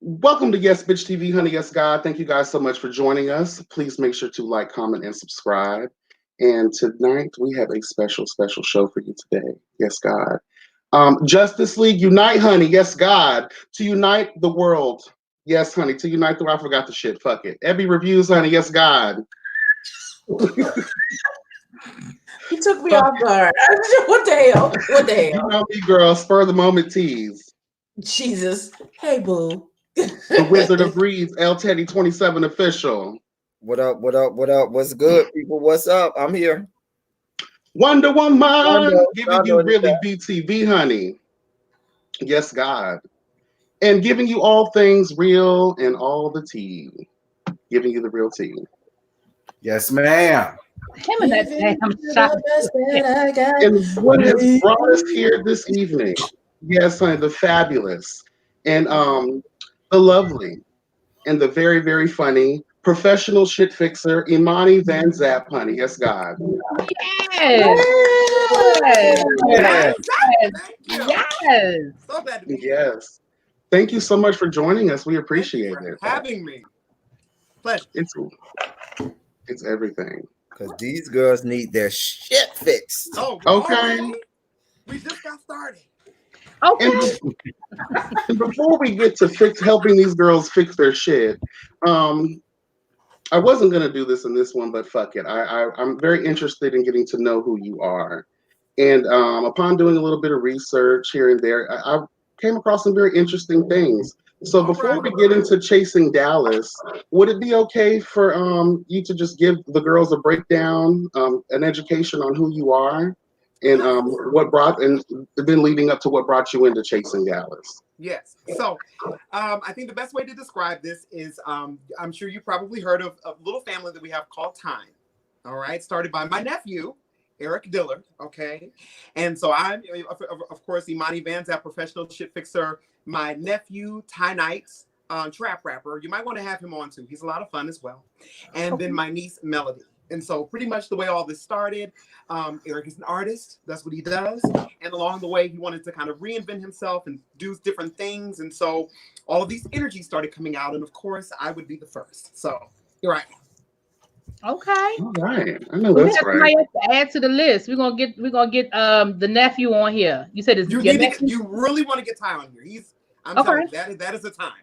Welcome to Yes Bitch TV, honey. Yes, God. Thank you guys so much for joining us. Please make sure to like, comment, and subscribe. And tonight we have a special show for you today. Yes, God. Justice League Unite, honey. Yes, God. To unite the world. Yes, honey. To unite the world. I forgot the shit. Fuck it. Ebby reviews, honey. Yes, God. He took me off guard. What the hell? What the hell? You know me, girl. Spur of the moment tease. Jesus. Hey, boo. The Wizard of Reeds, L Teddy 27 official. What up? What up? What up? What's good, people? What's up? I'm here. Wonder Woman, giving you really that. BTV, honey. Yes, God. And giving you all things real and all the tea. Giving you the real tea. Yes, ma'am. Him and that damn shot. And what has brought us here this evening? Yes, honey, the fabulous and the lovely and the very, very funny professional shit fixer, Imani Vanzap, honey. Yes, God. Yes. Yes. Yes. So glad to be here. Yes. Thank you so much for joining us. We appreciate it. Having me. Pleasure. It's everything. Because these girls need their shit fixed. Oh, okay. We just got started. Okay. And before we get to helping these girls fix their shit, I wasn't gonna do this in this one, but fuck it. I'm very interested in getting to know who you are, and upon doing a little bit of research here and there, I came across some very interesting things. So before we get into Chasing Dallas, would it be okay for you to just give the girls a breakdown, an education on who you are, and what brought, and then leading up to what brought you into Chasing Dallas? Yes. So I think the best way to describe this is I'm sure you probably heard of a little family that we have called Time. All right. Started by my nephew, Eric Dillard. Okay. And so I'm, of course, Imani Vanzap, professional shit fixer. My nephew, Ty Knights, trap rapper. You might want to have him on too. He's a lot of fun as well. And then my niece, Melody. And so pretty much the way all this started, Eric is an artist. That's what he does. And along the way, he wanted to kind of reinvent himself and do different things. And so all of these energies started coming out. And of course, I would be the first. So you're right. Okay. All right. I know that's right. Somebody else to add to the list. We're gonna get the nephew on here. You said it's you really want to get Ty on here. I'm telling you, that is a time.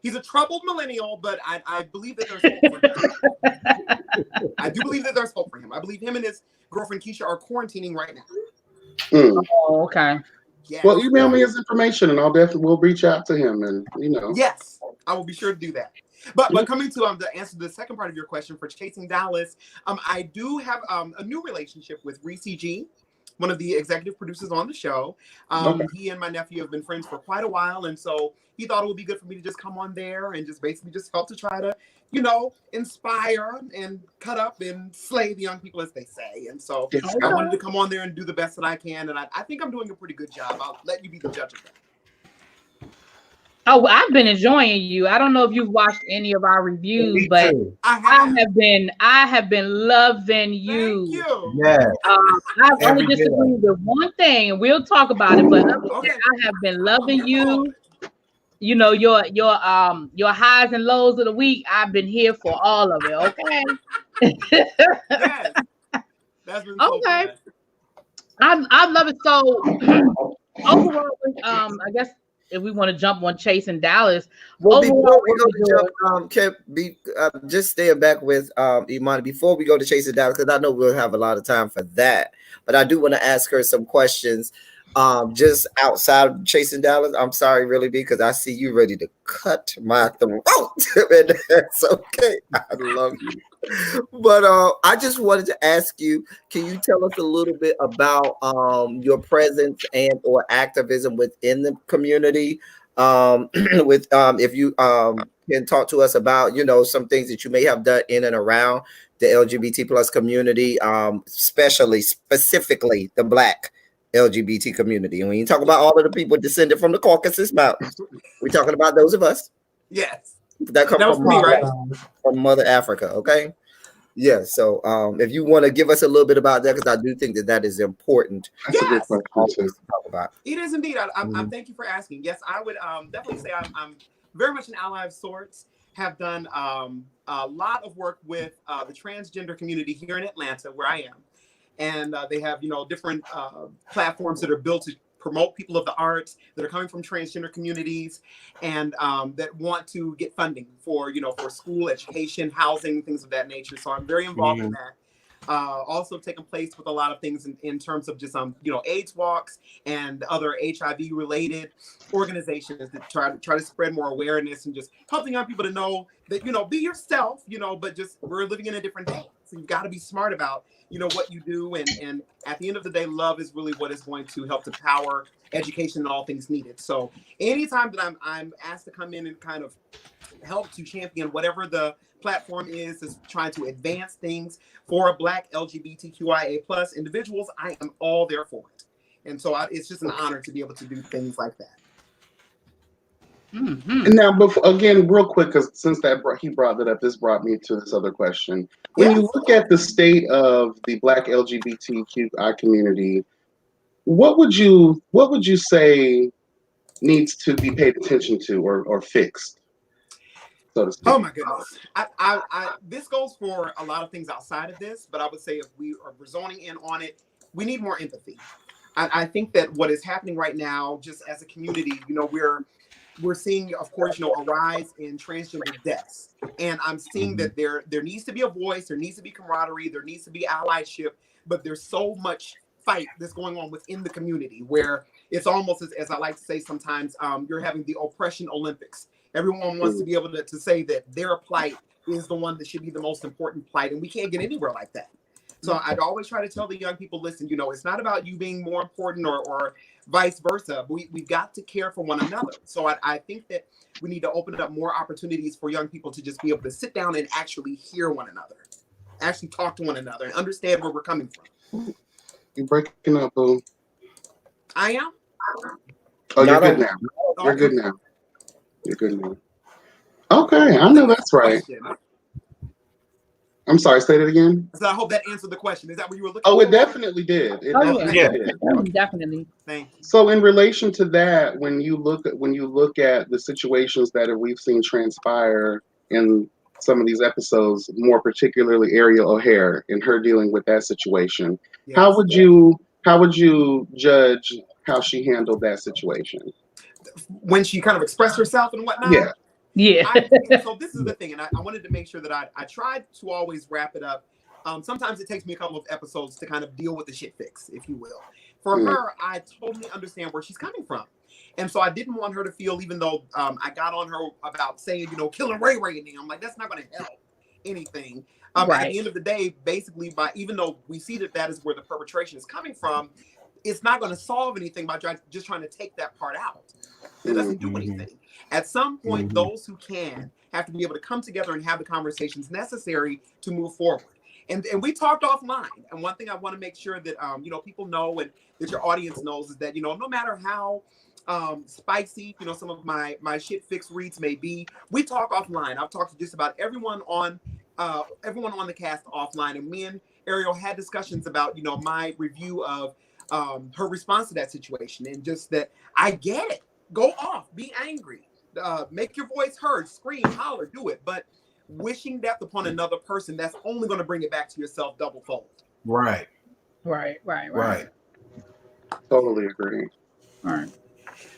He's a troubled millennial, but I believe that there's hope for him. I do believe that there's hope for him. I believe him and his girlfriend Keisha are quarantining right now. Oh, okay. Yeah. Well, email me his information, and we'll reach out to him, and Yes, I will be sure to do that. But coming to the answer to the second part of your question for Chasing Dallas, I do have a new relationship with Reese G, one of the executive producers on the show. He and my nephew have been friends for quite a while, and so he thought it would be good for me to just come on there and just basically just help to try to, inspire and cut up and slay the young people, as they say. And so I wanted to come on there and do the best that I can, and I think I'm doing a pretty good job. I'll let you be the judge of that. Oh, I've been enjoying you. I don't know if you've watched any of our reviews, but I have been loving you. Thank you. Yeah. I've only disagreed with one thing, and we'll talk about it. But I have been loving you. You know, your highs and lows of the week. I've been here for all of it. Okay. Yes. That's been so okay. Good. I love it. So overall, I guess. If we want to jump on Chasing Dallas, well, before we go to jump, just staying back with Imani before we go to Chasing Dallas, because I know we'll have a lot of time for that. But I do want to ask her some questions. Just outside of Chasing Dallas, I'm sorry, really, because I see you ready to cut my throat, and that's okay. I love you. But I just wanted to ask you, can you tell us a little bit about your presence and or activism within the community? With if you can talk to us about, some things that you may have done in and around the LGBT plus community, specifically the Black LGBT community. And when you talk about all of the people descended from the Caucasus Mountains, we're talking about those of us. Yes. That comes from me, right? From Mother Africa, okay? Yeah, so if you want to give us a little bit about that, because I do think that is important. That's a good question to talk about. It is indeed. I thank you for asking. Yes, I would definitely say I'm very much an ally of sorts. Have done a lot of work with the transgender community here in Atlanta, where I am. And they have, different platforms that are built to promote people of the arts that are coming from transgender communities and that want to get funding for, for school, education, housing, things of that nature. So I'm very involved in that. Also taking place with a lot of things in terms of just AIDS walks and other HIV related organizations that try to spread more awareness and just helping young people to know that be yourself, but just we're living in a different day, so you've got to be smart about what you do, and at the end of the day, love is really what is going to help to power education and all things needed. So anytime that I'm asked to come in and kind of help to champion whatever the platform is trying to advance things for Black LGBTQIA plus individuals, I am all there for it. And so it's just an honor to be able to do things like that. Mm-hmm. And now, again, real quick, because since he brought that up, this brought me to this other question. When you look at the state of the Black LGBTQI community, what would you say needs to be paid attention to or fixed? So to speak. Oh my goodness. This goes for a lot of things outside of this, but I would say if we are zoning in on it, we need more empathy. I think that what is happening right now, just as a community, we're seeing, of course, a rise in transgender deaths. And I'm seeing that there needs to be a voice, there needs to be camaraderie, there needs to be allyship, but there's so much fight that's going on within the community where it's almost as I like to say sometimes, you're having the oppression Olympics. Everyone wants to be able to say that their plight is the one that should be the most important plight, and we can't get anywhere like that. So I'd always try to tell the young people, listen, it's not about you being more important or vice versa. We've got to care for one another. So I think that we need to open up more opportunities for young people to just be able to sit down and actually hear one another, actually talk to one another and understand where we're coming from. You're breaking up, boo. I am? Oh, you're good now. You're good now. You're good now. Okay, I know that's right. I'm sorry, say that again. So I hope that answered the question. Is that what you were looking for? It definitely did. It did. Definitely. Thank you. So in relation to that, when you look at the situations that we've seen transpire in some of these episodes, more particularly Ariel O'Hare and her dealing with that situation, yes. How would you judge how she handled that situation? When she kind of expressed herself and whatnot? Yeah. Yeah. So this is the thing, and I wanted to make sure that I tried to always wrap it up. Sometimes it takes me a couple of episodes to kind of deal with the shit fix, if you will. For her, I totally understand where she's coming from. And so I didn't want her to feel, even though I got on her about saying, killing Ray Ray and I'm like, that's not going to help anything. Right. At the end of the day, basically, even though we see that is where the perpetration is coming from, it's not going to solve anything by just trying to take that part out. It doesn't do anything. At some point, those who can have to be able to come together and have the conversations necessary to move forward. And we talked offline. And one thing I want to make sure that people know and that your audience knows is that no matter how spicy some of my shit fix reads may be, we talk offline. I've talked to just about everyone on the cast offline, and me and Ariel had discussions about my review of her response to that situation, and just that I get it. Go off, be angry, make your voice heard, scream, holler, do it. But wishing death upon another person, that's only going to bring it back to yourself double fold. Right. Totally agree. All right.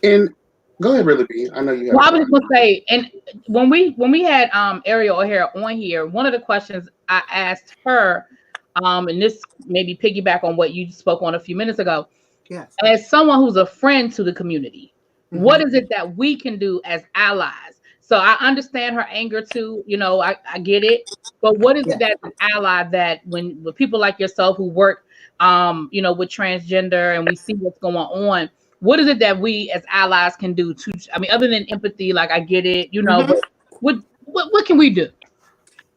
And go ahead, Really B. I know you have. Well, I was just going to say, and when we had Ariel O'Hare on here, one of the questions I asked her, and this maybe piggyback on what you spoke on a few minutes ago. Yes. As someone who's a friend to the community, what is it that we can do as allies? So I understand her anger too, I get it. But what is it that an ally that when with people like yourself who work, with transgender and we see what's going on, what is it that we as allies can do other than empathy, like I get it, but what can we do?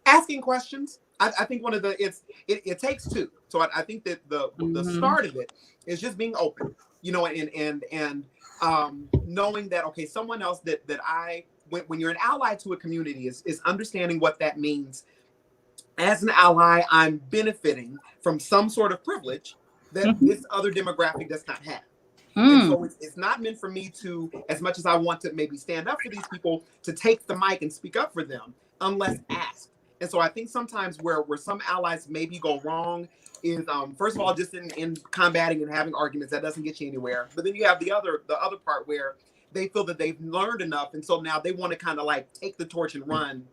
Asking questions. I think one of it takes two. So I think that the start of it is just being open, and knowing that, okay, someone else that when you're an ally to a community is understanding what that means. As an ally, I'm benefiting from some sort of privilege that this other demographic does not have. And so it's not meant for me to, as much as I want to maybe stand up for these people, to take the mic and speak up for them unless asked. And so I think sometimes where some allies maybe go wrong is, first of all, just in combating and having arguments, that doesn't get you anywhere. But then you have the other part where they feel that they've learned enough. And so now they want to kind of like take the torch and run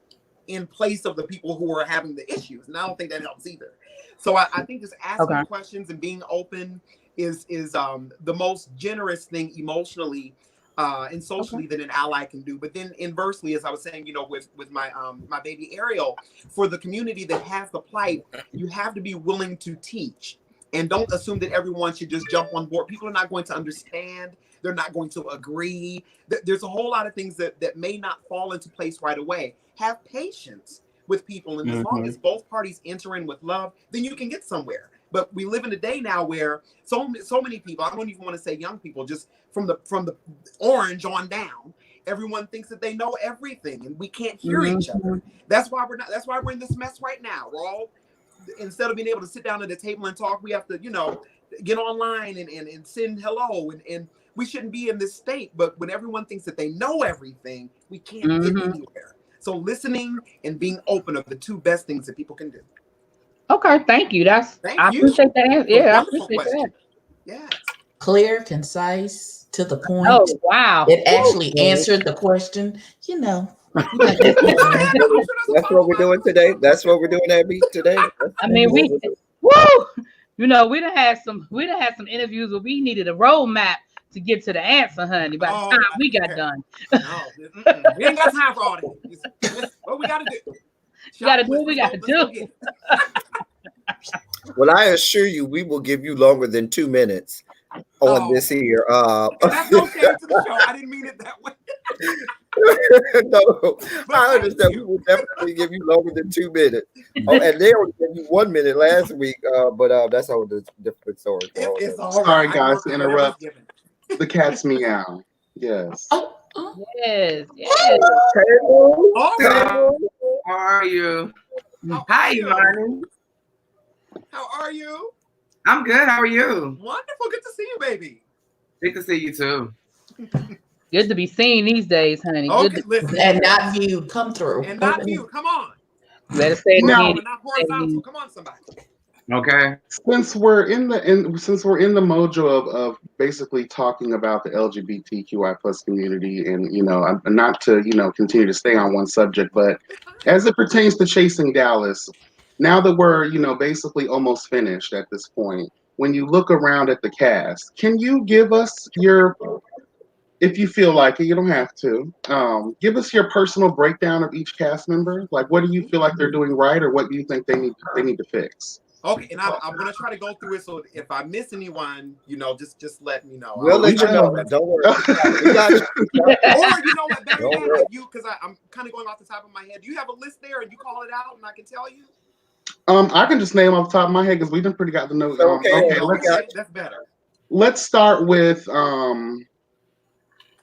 in place of the people who are having the issues. And I don't think that helps either. So I think just asking questions and being open is the most generous thing emotionally and socially that an ally can do. But then inversely, as I was saying, with my my baby Ariel, for the community that has the plight, you have to be willing to teach, and don't assume that everyone should just jump on board. People are not going to understand. They're not going to agree. There's a whole lot of things that may not fall into place right away. Have patience with people, and as long as both parties enter in with love, then you can get somewhere. But we live in a day now where so many people, I don't even want to say young people, just from the orange on down, everyone thinks that they know everything, and we can't hear each other. That's why we're in this mess right now. We're all, instead of being able to sit down at the table and talk, we have to, get online and send hello, and we shouldn't be in this state. But when everyone thinks that they know everything, we can't get anywhere. So listening and being open are the two best things that people can do. Okay, thank you. I appreciate that. Yeah, I appreciate that. Yes. Clear, concise, to the point. Oh, wow. It actually answered the question. That's what we're doing today. That's what we're doing, Abby, today. I mean, we done had some interviews where we needed a roadmap to get to the answer, honey. By the time we got done. We ain't got time for all that. What we got to do? You got to do what we got to do. Well, I assure you, we will give you longer than 2 minutes on this here. That's okay to the show. I didn't mean it that way. No, I understand. We will definitely give you longer than 2 minutes. Oh, and they only gave you 1 minute last week, but that's a whole different story. Sorry, guys, to interrupt. The cat's meow. Yes. Yes. How are you? Hi, Imani. How are you? I'm good. How are you? Wonderful. Good to see you, baby. Good to see you too. Good to be seen these days, honey. Okay, listen. And not viewed. Come through. And not viewed. Come on. You better say it again. Not horizontal. Come on, somebody. Okay. Since we're in the mojo of basically talking about the LGBTQI plus community, and not to continue to stay on one subject, but as it pertains to Chasing Dallas, now that we're basically almost finished at this point, when you look around at the cast, can you give us if you feel like it, you don't have to, give us your personal breakdown of each cast member? Like, what do you feel like they're doing right, or what do you think they need to fix? Okay, and I'm gonna try to go through it. So if I miss anyone, just let me know. We'll let you know. Don't worry. We got you. Or what, better yet, like you, because I'm kind of going off the top of my head. Do you have a list there, and you call it out, and I can tell you? I can just name off the top of my head because we didn't pretty got the notes. That's better. Let's start with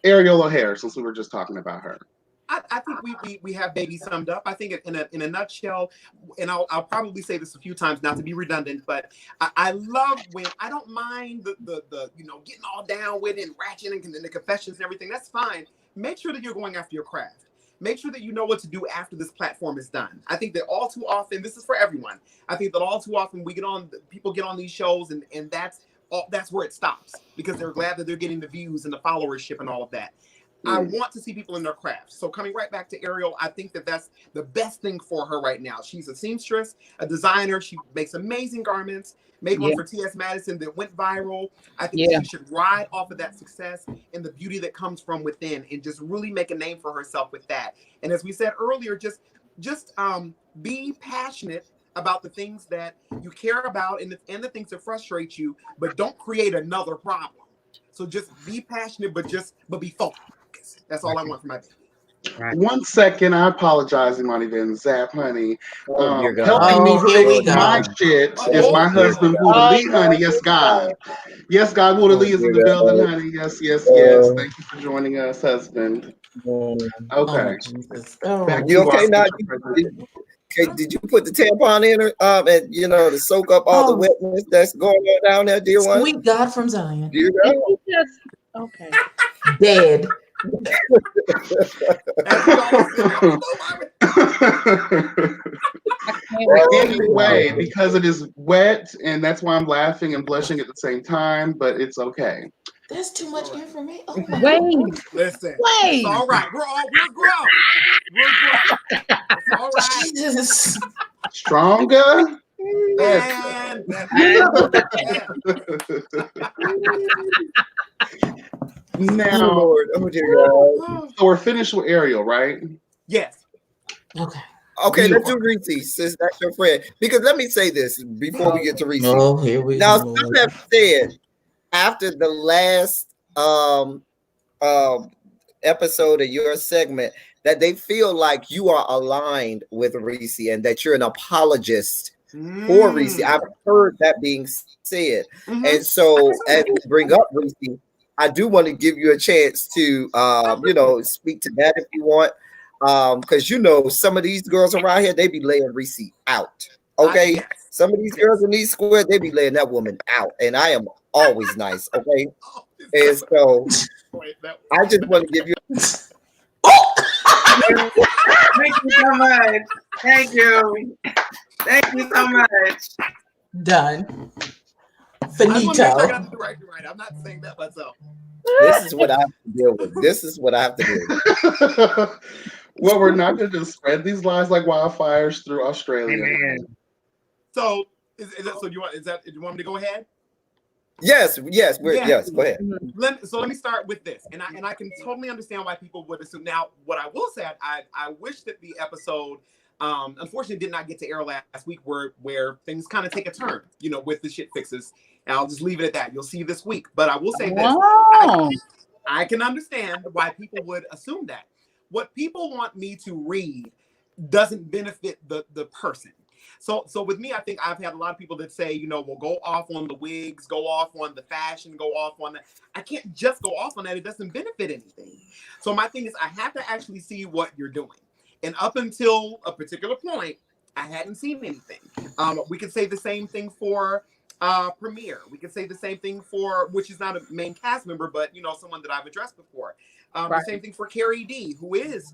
Ariel O'Hare, since we were just talking about her. I think we have baby summed up. I think in a nutshell, and I'll probably say this a few times, not to be redundant, but I love when I don't mind the getting all down with it and ratcheting and the confessions and everything. That's fine. Make sure that you're going after your craft. Make sure that you know what to do after this platform is done. I think that all too often, this is for everyone. I think that all too often people get on these shows and that's where it stops because they're glad that they're getting the views and the followership and all of that. I want to see people in their craft. So coming right back to Ariel, I think that that's the best thing for her right now. She's a seamstress, a designer. She makes amazing garments, made one for T.S. Madison that went viral. I think she should ride off of that success and the beauty that comes from within and just really make a name for herself with that. And as we said earlier, just be passionate about the things that you care about and the things that frustrate you, but don't create another problem. So just be passionate, but be focused. That's all I want from my baby. Right. 1 second, I apologize, Imani Vanzap, honey. Helping me fix my shit is my husband, Buddha Lee, honey. Yes, God. Yes, God, Buddha Lee is in the building, honey. Yes. Thank you for joining us, husband. Okay. You okay now? Okay, did you put the tampon in her, and to soak up all the wetness that's going on down there, dear one? Sweet God from Zion. Dear God. Okay. Dead. Anyway, because it is wet, and that's why I'm laughing and blushing at the same time, but it's okay. That's too much information. Oh Wait. Listen. Wait. It's all right. We're grown. It's all right. Jesus. Stronger. And Now, Lord, oh dear God. So we're finished with Ariel, right? Yes. Okay. Okay, let's do Reese, since that's your friend. Because let me say this before we get to Reese. Oh, here we now, go. some have said after the last episode of your segment that they feel like you are aligned with Reese and that you're an apologist for Reese. I've heard that being said. And so as we bring up Reese, I do want to give you a chance to speak to that if you want. Because some of these girls around here, they be laying Reese out. Okay. Some of these girls in these squares, they be laying that woman out. And I am always nice. Okay. And so I just want to give you Thank you so much. Thank you. Thank you so much. Done. Finito. Finito. I'm not saying that myself. This is what I have to deal with. This is what I have to deal with. Well, we're not going to just spread these lies like wildfires through Australia. Amen. So, is that so? You want me to go ahead? Yes, go ahead. Let me start with this, and I can totally understand why people would assume. Now, what I will say, I wish that the episode, unfortunately, did not get to air last week, where things kind of take a turn, with the shit fixes. And I'll just leave it at that. You'll see this week, but I will say this: I can understand why people would assume that. What people want me to read doesn't benefit the person. So with me, I think I've had a lot of people that say, well, go off on the wigs, go off on the fashion, go off on that. I can't just go off on that. It doesn't benefit anything. So my thing is I have to actually see what you're doing. And up until a particular point, I hadn't seen anything. We could say the same thing for Premiere. We could say the same thing for, which is not a main cast member, but, someone that I've addressed before. The same thing for Carrie D, who is,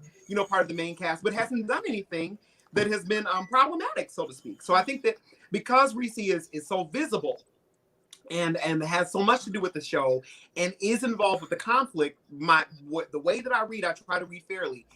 part of the main cast, but hasn't done anything that has been problematic, so to speak. So I think that because Reese is so visible and has so much to do with the show and is involved with the conflict, the way that I read, I try to read fairly.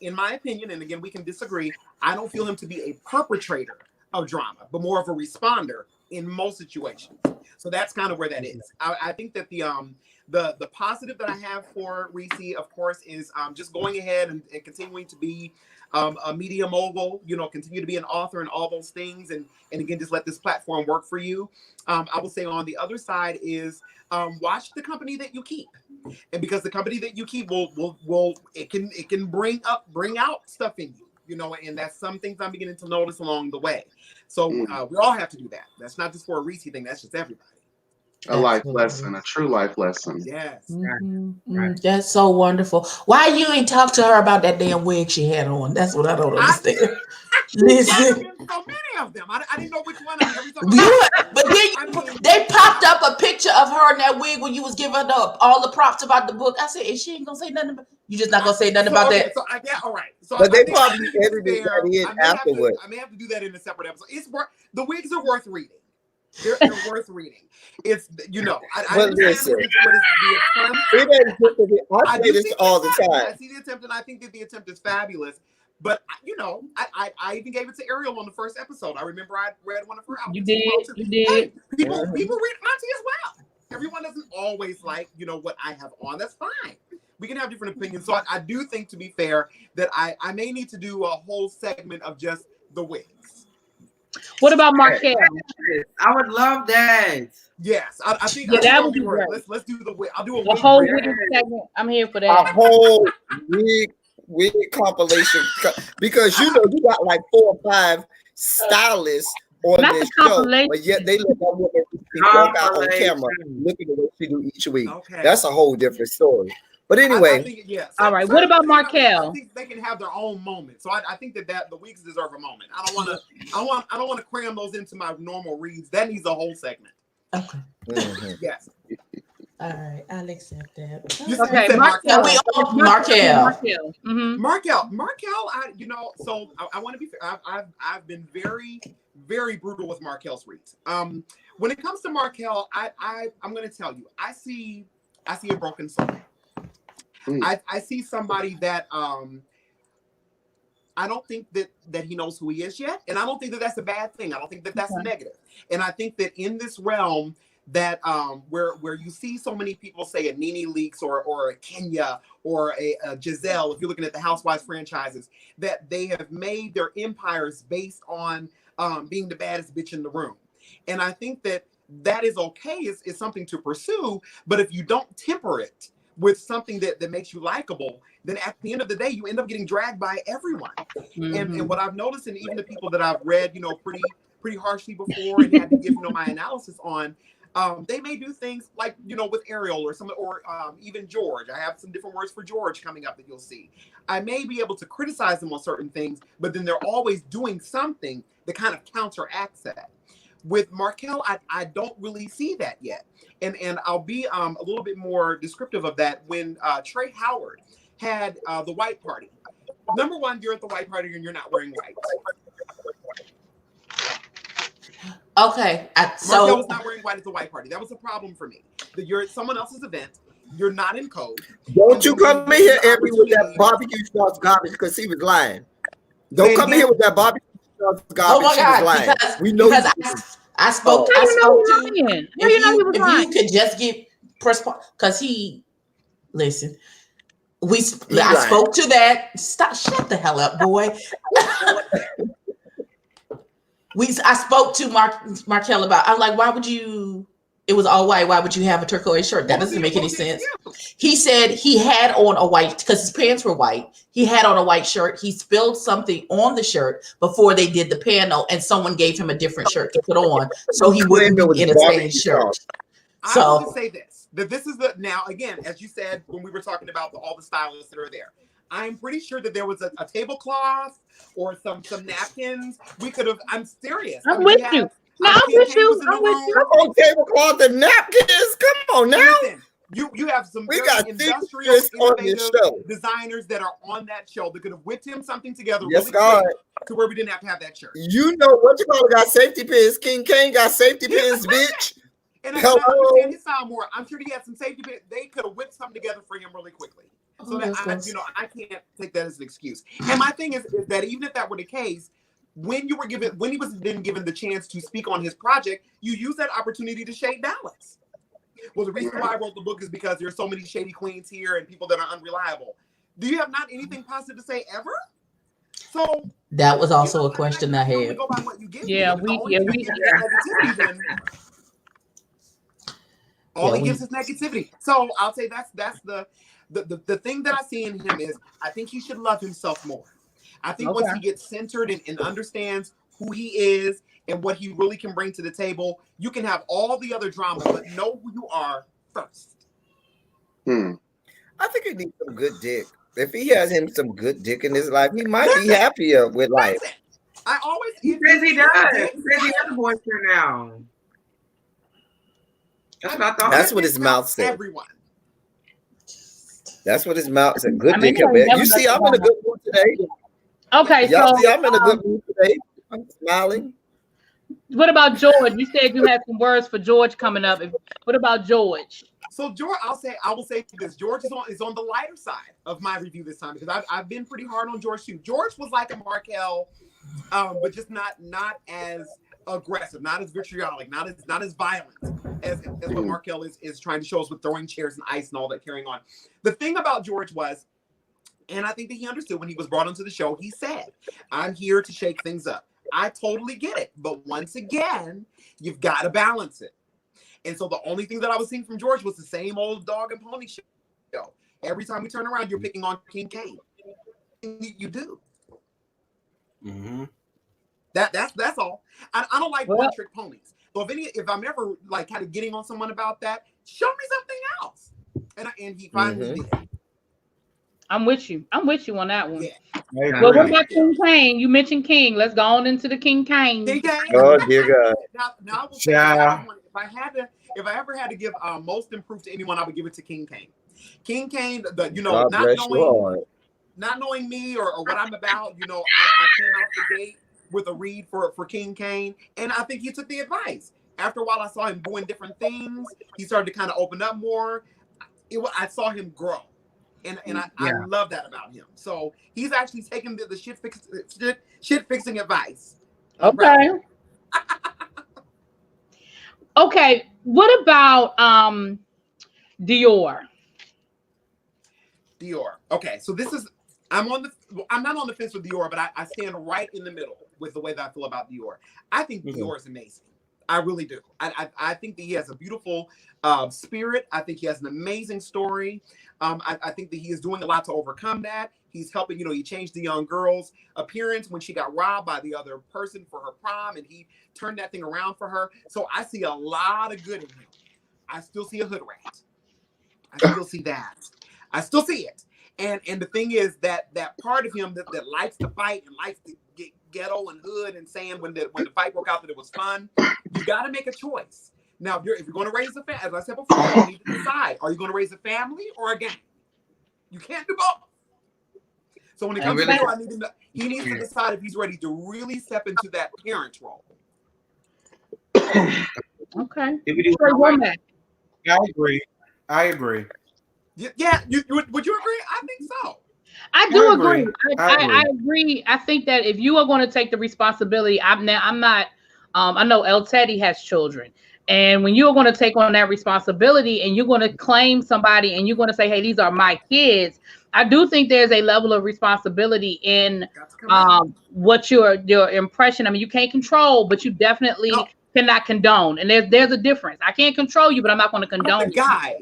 In my opinion, and again, we can disagree, I don't feel him to be a perpetrator of drama, but more of a responder in most situations. So that's kind of where that is. I think that the positive that I have for Reese, of course, is just going ahead and continuing to be a media mogul, continue to be an author and all those things. And again, just let this platform work for you. I will say on the other side is watch the company that you keep. And because the company that you keep will it can bring out stuff in you, and that's some things I'm beginning to notice along the way. So we all have to do that. That's not just for a Reese thing. That's just everybody. A life lesson, a true life lesson. Yes. Right. That's so wonderful. Why you ain't talk to her about that damn wig she had on? That's what I don't understand. Listen. So many of them. I didn't know which one. But then they popped up a picture of her in that wig when you was giving her all the props about the book. I said, is she ain't gonna say nothing about you just not gonna say nothing about that? So all right. So but they probably edited that in afterwards. I may have to do that in a separate episode. The wigs are worth reading. They're worth reading. It's I listen. I say this all the time. I see the attempt, and I think that the attempt is fabulous. But I even gave it to Ariel on the first episode. I remember I read one of her outlets. You did. Hey, people read Auntie as well. Everyone doesn't always like what I have on. That's fine. We can have different opinions. So I do think, to be fair, that I may need to do a whole segment of just the wigs. What about Markel? I would love that. Yes, I think that would be great. Let's do the wig. I'll do a whole wig segment. I'm here for that. A whole wig compilation, because you got like 4 or 5 stylists on this show, but yet they let that woman walk out on camera looking at what she do each week. Okay. That's a whole different story. But anyway, I think, yeah. All right. What about Markel? I think they can have their own moment. So I think that the weeks deserve a moment. I don't want to cram those into my normal reads. That needs a whole segment. Okay. mhm. Yes. All right, I'll accept that. You Okay, said Markel. Mm-hmm. Markel. So I want to be fair. I've been very, very brutal with Markel's reads. When it comes to Markel, I'm going to tell you, I see a broken soul. I see somebody that I don't think that he knows who he is yet, and I don't think that that's a bad thing. I don't think that that's a negative. And I think that in this realm that where you see so many people say a Nene Leakes or a Kenya or a Giselle, if you're looking at the Housewives franchises, that they have made their empires based on being the baddest bitch in the room. And I think that is okay. It's something to pursue, but if you don't temper it with something that makes you likable, then at the end of the day, you end up getting dragged by everyone. Mm-hmm. And what I've noticed, and even the people that I've read, pretty harshly before and had to give, my analysis on, they may do things like, with Ariel or even George. I have some different words for George coming up that you'll see. I may be able to criticize them on certain things, but then they're always doing something that kind of counteracts that. With Markel, I don't really see that yet. And I'll be a little bit more descriptive of that. When Trey Howard had the white party. Number one, you're at the white party and you're not wearing white. Okay, Markel was not wearing white at the white party. That was a problem for me. That you're at someone else's event. You're not in code. Don't you come in here, Every, with that barbecue sauce garbage because he was lying. Don't come in here with that barbecue sauce garbage. Oh my God! Because I spoke to. If you could just get because he listen. I spoke to that. Stop! Shut the hell up, boy. I spoke to Markel about. I'm like, why would you? It was all white. Why would you have a turquoise shirt? That doesn't make any sense. He said he had on a white because his pants were white. He had on a white shirt. He spilled something on the shirt before they did the panel, and someone gave him a different shirt to put on so he wouldn't be in a stained shirt. So I will say this: that this is now again, as you said when we were talking about all the stylists that are there. I'm pretty sure that there was a tablecloth or some napkins. We could have. I'm serious. I'm with you. No, I'm with you. I'm with you. Come on, tablecloth and napkins. Come on now. Listen, you have some we very got industrial, innovative designers that are on that show that could have whipped him something together. Yes, really God. To where we didn't have to have that shirt. You know what you call it? Got safety pins. King Kane got safety pins, bitch. And I understand his style more. I'm sure he had some safety pins. They could have whipped something together for him really quickly. So that I can't take that as an excuse. And my thing is that even if that were the case, when he was then given the chance to speak on his project, you use that opportunity to shade Dallas. Well, the reason why I wrote the book is because there's so many shady queens here and people that are unreliable. Do you have not anything positive to say ever? So that was also a question I had. Go by what you give all he gives is negativity. So I'll say that's the thing that I see in him is I think he should love himself more. I think once he gets centered and understands who he is and what he really can bring to the table, you can have all the other drama, but know who you are first. I think he needs some good dick. If he has him some good dick in his life, he might be happier with life. I always he says he does. He says he has a boyfriend now. That's what his mouth said. Everyone. That's what his mouth said. Good dick. You see, I'm in a good mood today. Okay, y'all see, I'm in a good mood today. I'm smiling. What about George? You said you had some words for George coming up. What about George? So George, I will say this: George is on the lighter side of my review this time because I've been pretty hard on George too. George was like a Markel, but just not as aggressive, not as vitriolic, not as violent as what Markel is trying to show us with throwing chairs and ice and all that carrying on. The thing about George was, and I think that he understood when he was brought onto the show, he said, "I'm here to shake things up." I totally get it, but once again, you've got to balance it. And so the only thing that I was seeing from George was the same old dog and pony show. Every time we turn around, you're picking on King Kane. You do. Mm-hmm. That's all. I don't like one-trick ponies. So if I'm ever like kind of getting on someone about that, show me something else. And he finally did. I'm with you. I'm with you on that one. Yeah. Well, what about King Kane? You mentioned King. Let's go on into the King Kane. King Kane. Oh dear God. Now I will say that if I ever had to give most improved to anyone, I would give it to King Kane. King Kane, God bless you, not knowing me or what I'm about, I came out the gate with a read for King Kane, and I think he took the advice. After a while, I saw him doing different things. He started to kind of open up more. I saw him grow, and I love that about him. So he's actually taking the shit fixing advice. Okay. Okay. What about Dior? Dior. Okay, so I'm not on the fence with Dior, but I stand right in the middle with the way that I feel about Dior. I think Dior is amazing. I really do. I think that he has a beautiful spirit. I think he has an amazing story. I think that he is doing a lot to overcome that. He's helping, he changed the young girl's appearance when she got robbed by the other person for her prom, and he turned that thing around for her. So I see a lot of good in him. I still see a hood rat. I still see that. I still see it. And the thing is that part of him that likes to fight and likes to get ghetto and hood and saying when the fight broke out that it was fun, you got to make a choice. Now, if you're going to raise a family, as I said before, you need to decide: are you going to raise a family or a gang? You can't do both. So when it comes to Dior, he needs to decide if he's ready to really step into that parent role. Okay. I agree. Yeah, would you agree? I think so. I do agree. I agree. I think that if you are going to take the responsibility, I'm not. I know El Teddy has children, and when you're going to take on that responsibility and you're going to claim somebody and you're going to say, "Hey, these are my kids," I do think there's a level of responsibility in what your impression. I mean, you can't control, but you definitely cannot condone. And there's a difference. I can't control you, but I'm not going to condone. The guy,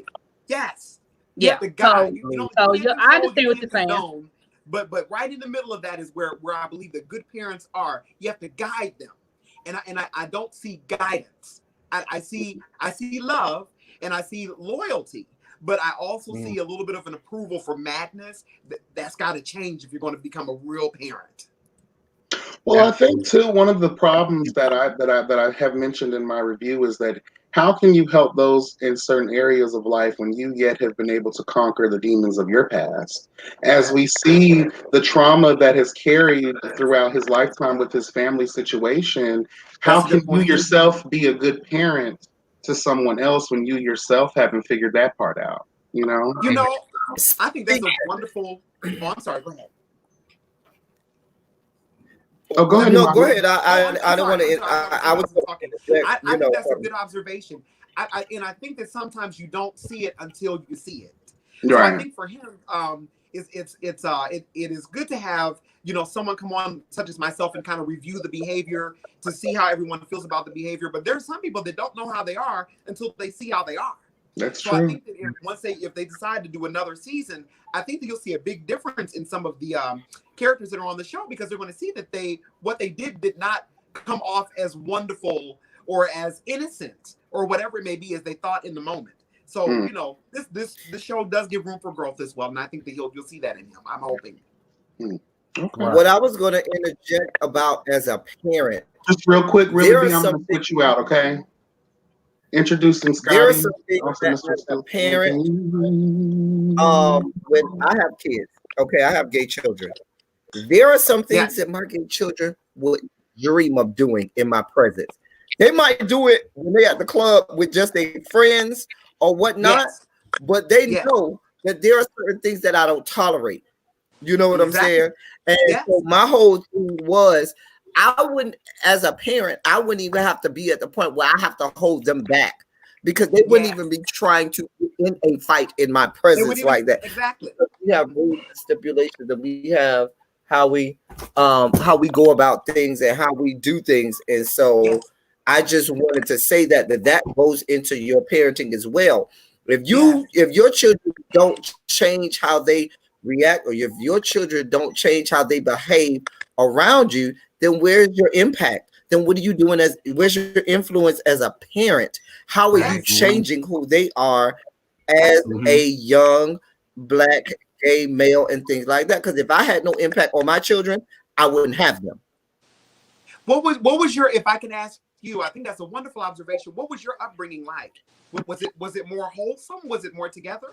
yes. Yeah, the guy. I understand what you're saying. Condone, but right in the middle of that is where I believe the good parents are. You have to guide them, and I don't see guidance. I see love and I see loyalty, but I also see a little bit of an approval for madness. That's got to change if you're going to become a real parent. Well, I think too, one of the problems that I have mentioned in my review is that how can you help those in certain areas of life when you yet have been able to conquer the demons of your past? As we see the trauma that has carried throughout his lifetime with his family situation, how can you yourself be a good parent to someone else when you yourself haven't figured that part out? I think that's a wonderful. Oh, I'm sorry. Go ahead. Oh, go ahead. No, go ahead. I don't want to. I was talking. I think that's a good observation. And I think that sometimes you don't see it until you see it. So I think for him, it is good to have someone come on, such as myself, and kind of review the behavior to see how everyone feels about the behavior. But there's some people that don't know how they are until they see how they are. That's true. I think that if they decide to do another season, I think that you'll see a big difference in some of the characters that are on the show, because they're going to see that what they did not come off as wonderful or as innocent or whatever it may be as they thought in the moment. So this show does give room for growth as well, and I think that you'll see that in him. I'm hoping. Okay. What I was going to interject about as a parent, just real quick, really, I'm going to put you out, okay? Introducing Scotty. There are some things that as a parent, when I have kids, I have gay children. There are some things that my gay children would dream of doing in my presence. They might do it when they're at the club with just their friends or whatnot, but they know that there are certain things that I don't tolerate. You know what I'm saying? And so my whole thing was, I wouldn't, as a parent, I wouldn't even have to be at the point where I have to hold them back, because they wouldn't even be trying to get in a fight in my presence like that. Exactly. We have stipulations, and we have how we go about things and how we do things, and so I just wanted to say that goes into your parenting as well. If your children don't change how they react, or if your children don't change how they behave around you, then where's your impact? Then what are you doing where's your influence as a parent? How are you changing who they are as a young Black gay male and things like that. Because if I had no impact on my children, I wouldn't have them. What was your, if I can ask you, I think that's a wonderful observation. What was your upbringing like? Was it more wholesome? Was it more together?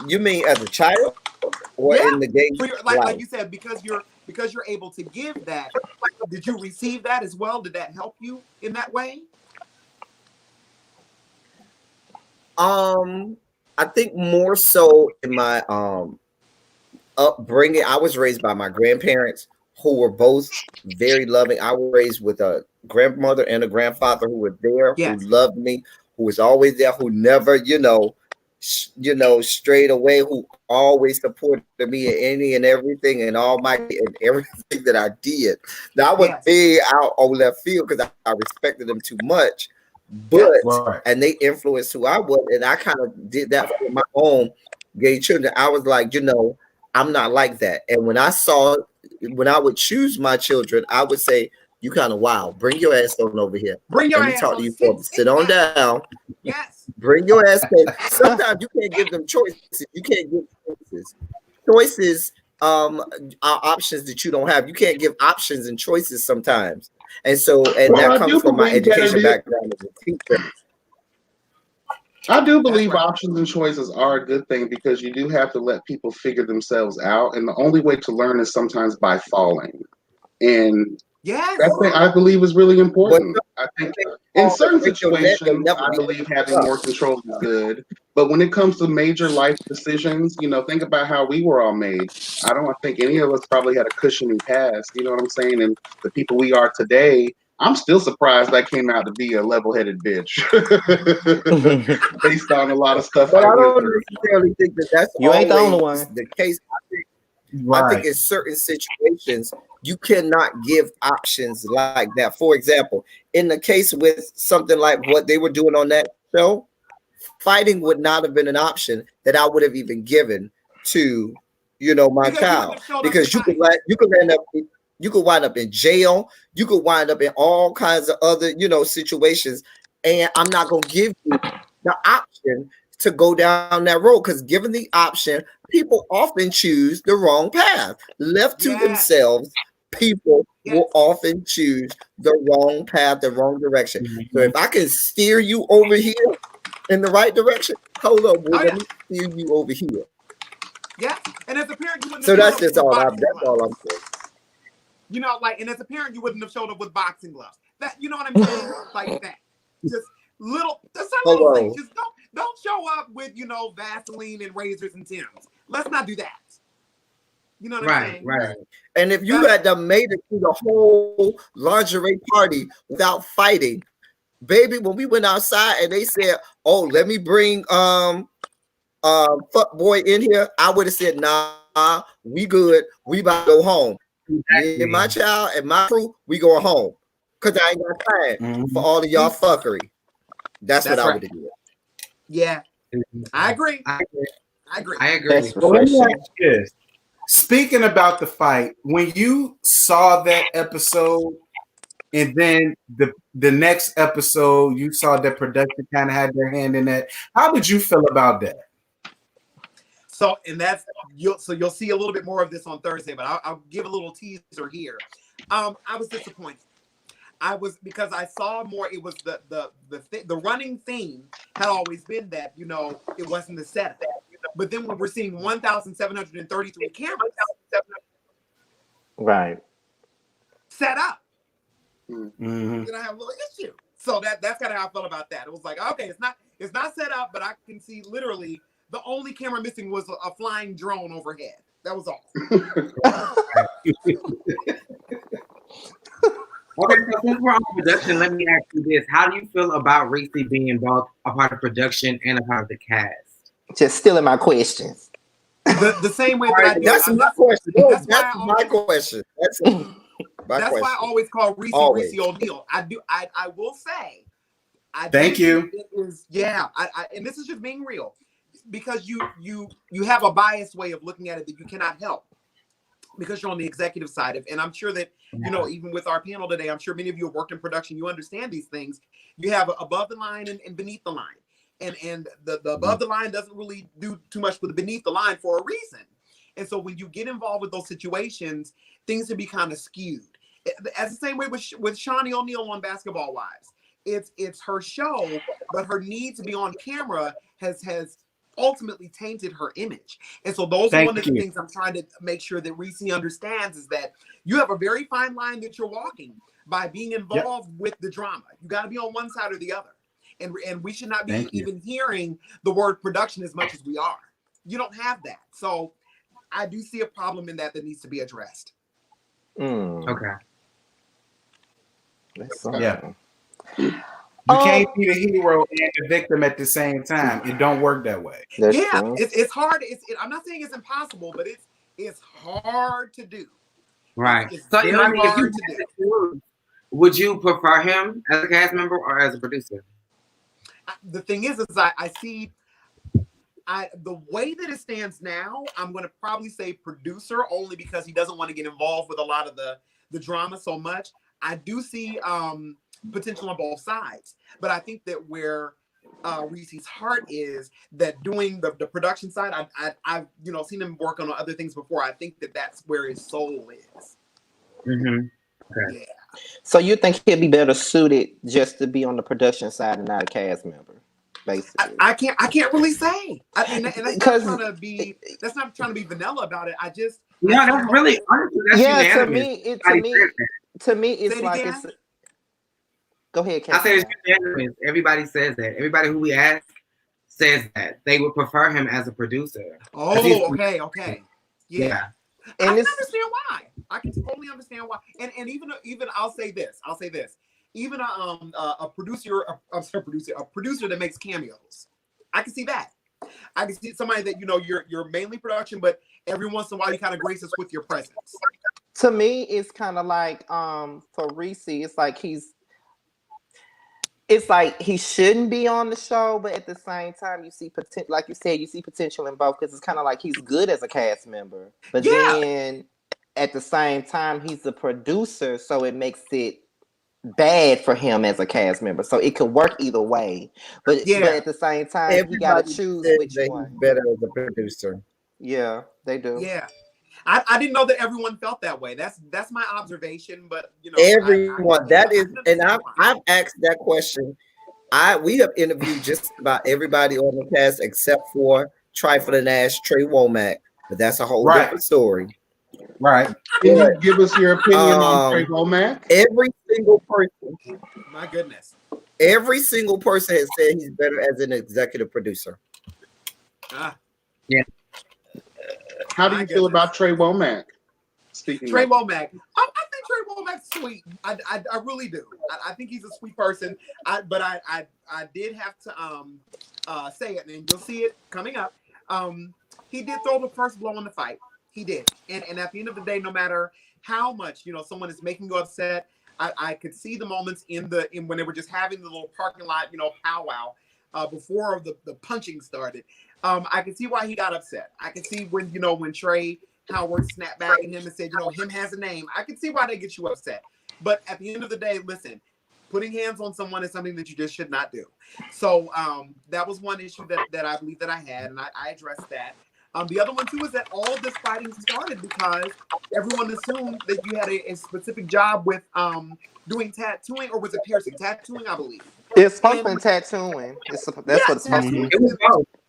You mean as a child or in the gay like you said, because you're able to give that. Did you receive that as well? Did that help you in that way? I think more so in my upbringing. I was raised by my grandparents who were both very loving. I was raised with a grandmother and a grandfather who were there, who loved me, who was always there, who never, strayed away, who always supported me in any and everything and all my and everything that I did. Now I was big out on left field because I respected them too much, but and they influenced who I was, and I kind of did that for my own gay children. I was like, I'm not like that. And when I would choose my children, I would say, you kind of wild. Bring your ass on over here. Let me talk to you for sit on down. Yes. Bring your ass on. Sometimes you can't give them choices. You can't give choices. Choices are options that you don't have. You can't give options and choices sometimes. And that comes from my education background as a teacher. I do believe options and choices are a good thing because you do have to let people figure themselves out. And the only way to learn is sometimes by falling. And that thing I believe is really important. I think in certain situations, I believe having more control is good. But when it comes to major life decisions, think about how we were all made. I don't think any of us probably had a cushioning past. You know what I'm saying? And the people we are today, I'm still surprised I came out to be a level-headed bitch based on a lot of stuff. But I don't necessarily think that's you ain't the only one. The case. I think in certain situations you cannot give options like that. For example, in the case with something like what they were doing on that show, fighting would not have been an option that I would have even given to my child, because you could wind up in jail. You could wind up in all kinds of other, situations. And I'm not going to give you the option to go down that road, because given the option, people often choose the wrong path. Left to themselves, people will often choose the wrong path, the wrong direction. So if I can steer you over here in the right direction, hold on, boy, let me steer you over here. Yeah, and as a parent, you wouldn't. So that's just all I'm saying. And as a parent, you wouldn't have showed up with boxing gloves. That, you know what I'm saying? Like that. Just little things. Just don't show up with, Vaseline and razors and Timbs. Let's not do that. You know what I'm saying? Right. And if you had made it through the whole lingerie party without fighting, baby, when we went outside and they said, "Oh, let me bring fuck boy in here," I would have said, "Nah, we good. We about to go home. Me and my child and my crew, we going home. Because I ain't got time for all of y'all fuckery." That's what I would have did. Yeah. I agree. Well, let me ask you this. Speaking about the fight, when you saw that episode and then the next episode, you saw that production kind of had their hand in that, how did you feel about that? So, and you'll see a little bit more of this on Thursday, but I'll give a little teaser here. I was disappointed. Because I saw more. It was the running theme had always been that it wasn't the setup, but then when we're seeing 1,733 cameras, set up, then I have a little issue. So that's kind of how I felt about that. It was like, okay, it's not set up, but I can see literally the only camera missing was a flying drone overhead. That was all. Okay, so since we're on production, let me ask you this. How do you feel about Reese being both a part of production and a part of the cast? Just stealing my questions. The same way that I do. That's my question. That's my question. That's why I always call Reese O'Neal. I will say. Thank you. It is, and this is just being real, because you have a biased way of looking at it that you cannot help, because you're on the executive side of, and I'm sure that, even with our panel today, I'm sure many of you have worked in production, you understand these things. You have above the line and beneath the line. and the above the line doesn't really do too much with the beneath the line for a reason. And so when you get involved with those situations, things can be kind of skewed. As the same way with Shawnee O'Neal on Basketball Wives. It's her show, but her need to be on camera has ultimately tainted her image. And so those are one of the things I'm trying to make sure that Reese understands, is that you have a very fine line that you're walking by being involved with the drama. You got to be on one side or the other. And we should not be even hearing the word production as much as we are. You don't have that. So I do see a problem in that needs to be addressed. Okay. Yeah. You can't be the hero and the victim at the same time. It don't work that way. It's hard. I'm not saying it's impossible, but it's hard to do. Right. It's so, very Imani, hard to do. Would you prefer him as a cast member or as a producer? The thing is I see the way that it stands now, I'm going to probably say producer, only because he doesn't want to get involved with a lot of the drama so much. I do see potential on both sides, but I think that where Reese's heart is, that doing the production side, I've seen him work on other things before. I think that's where his soul is. Okay. Yeah. So you think he'd be better suited just to be on the production side and not a cast member, basically? I can't really say. And that's not trying to be vanilla about it. That's really honestly, that's unanimous. To me, it's like it's. Go ahead, Kat. I say it's unanimous. Everybody says that. Everybody who we ask says that they would prefer him as a producer. Oh, okay. Yeah. And I can understand why. I can totally understand why. And even I'll say this. Even a producer that makes cameos. I can see that. I can see somebody that you're mainly production, but every once in a while you kind of grace us with your presence. To me, it's kind of like for Reese, it's like he shouldn't be on the show, but at the same time, you see potential. Like you said, you see potential in both, because it's kind of like he's good as a cast member, but then at the same time, he's a producer, so it makes it bad for him as a cast member. So it could work either way, but at the same time, you got to choose which one. He's better as a producer. Yeah, they do. Yeah. I didn't know that everyone felt that way. That's my observation, but everyone I've asked that question. We have interviewed just about everybody on the cast except for Trifling Ash, Trey Womack, but that's a whole different story. Right. Can you give us your opinion on Trey Womack? Every single person. My goodness. Every single person has said he's better as an executive producer. Yeah. How do you feel about Trey Womack? Trey Womack. I think Trey Womack's sweet. I really do. I think he's a sweet person. But I did have to say it, and you'll see it coming up. He did throw the first blow in the fight. He did. And at the end of the day, no matter how much someone is making you upset, I could see the moments in when they were just having the little parking lot, powwow before the punching started. I could see why he got upset. I could see when Trey Howard snapped back at him and said, him has a name. I could see why they get you upset. But at the end of the day, listen, putting hands on someone is something that you just should not do. So that was one issue that I believe that I had, and I addressed that. The other one too is that all of this fighting started because everyone assumed that you had a specific job with doing tattooing, or was it piercing? Tattooing, I believe. It's supposed to be tattooing. That's what it's supposed to be. It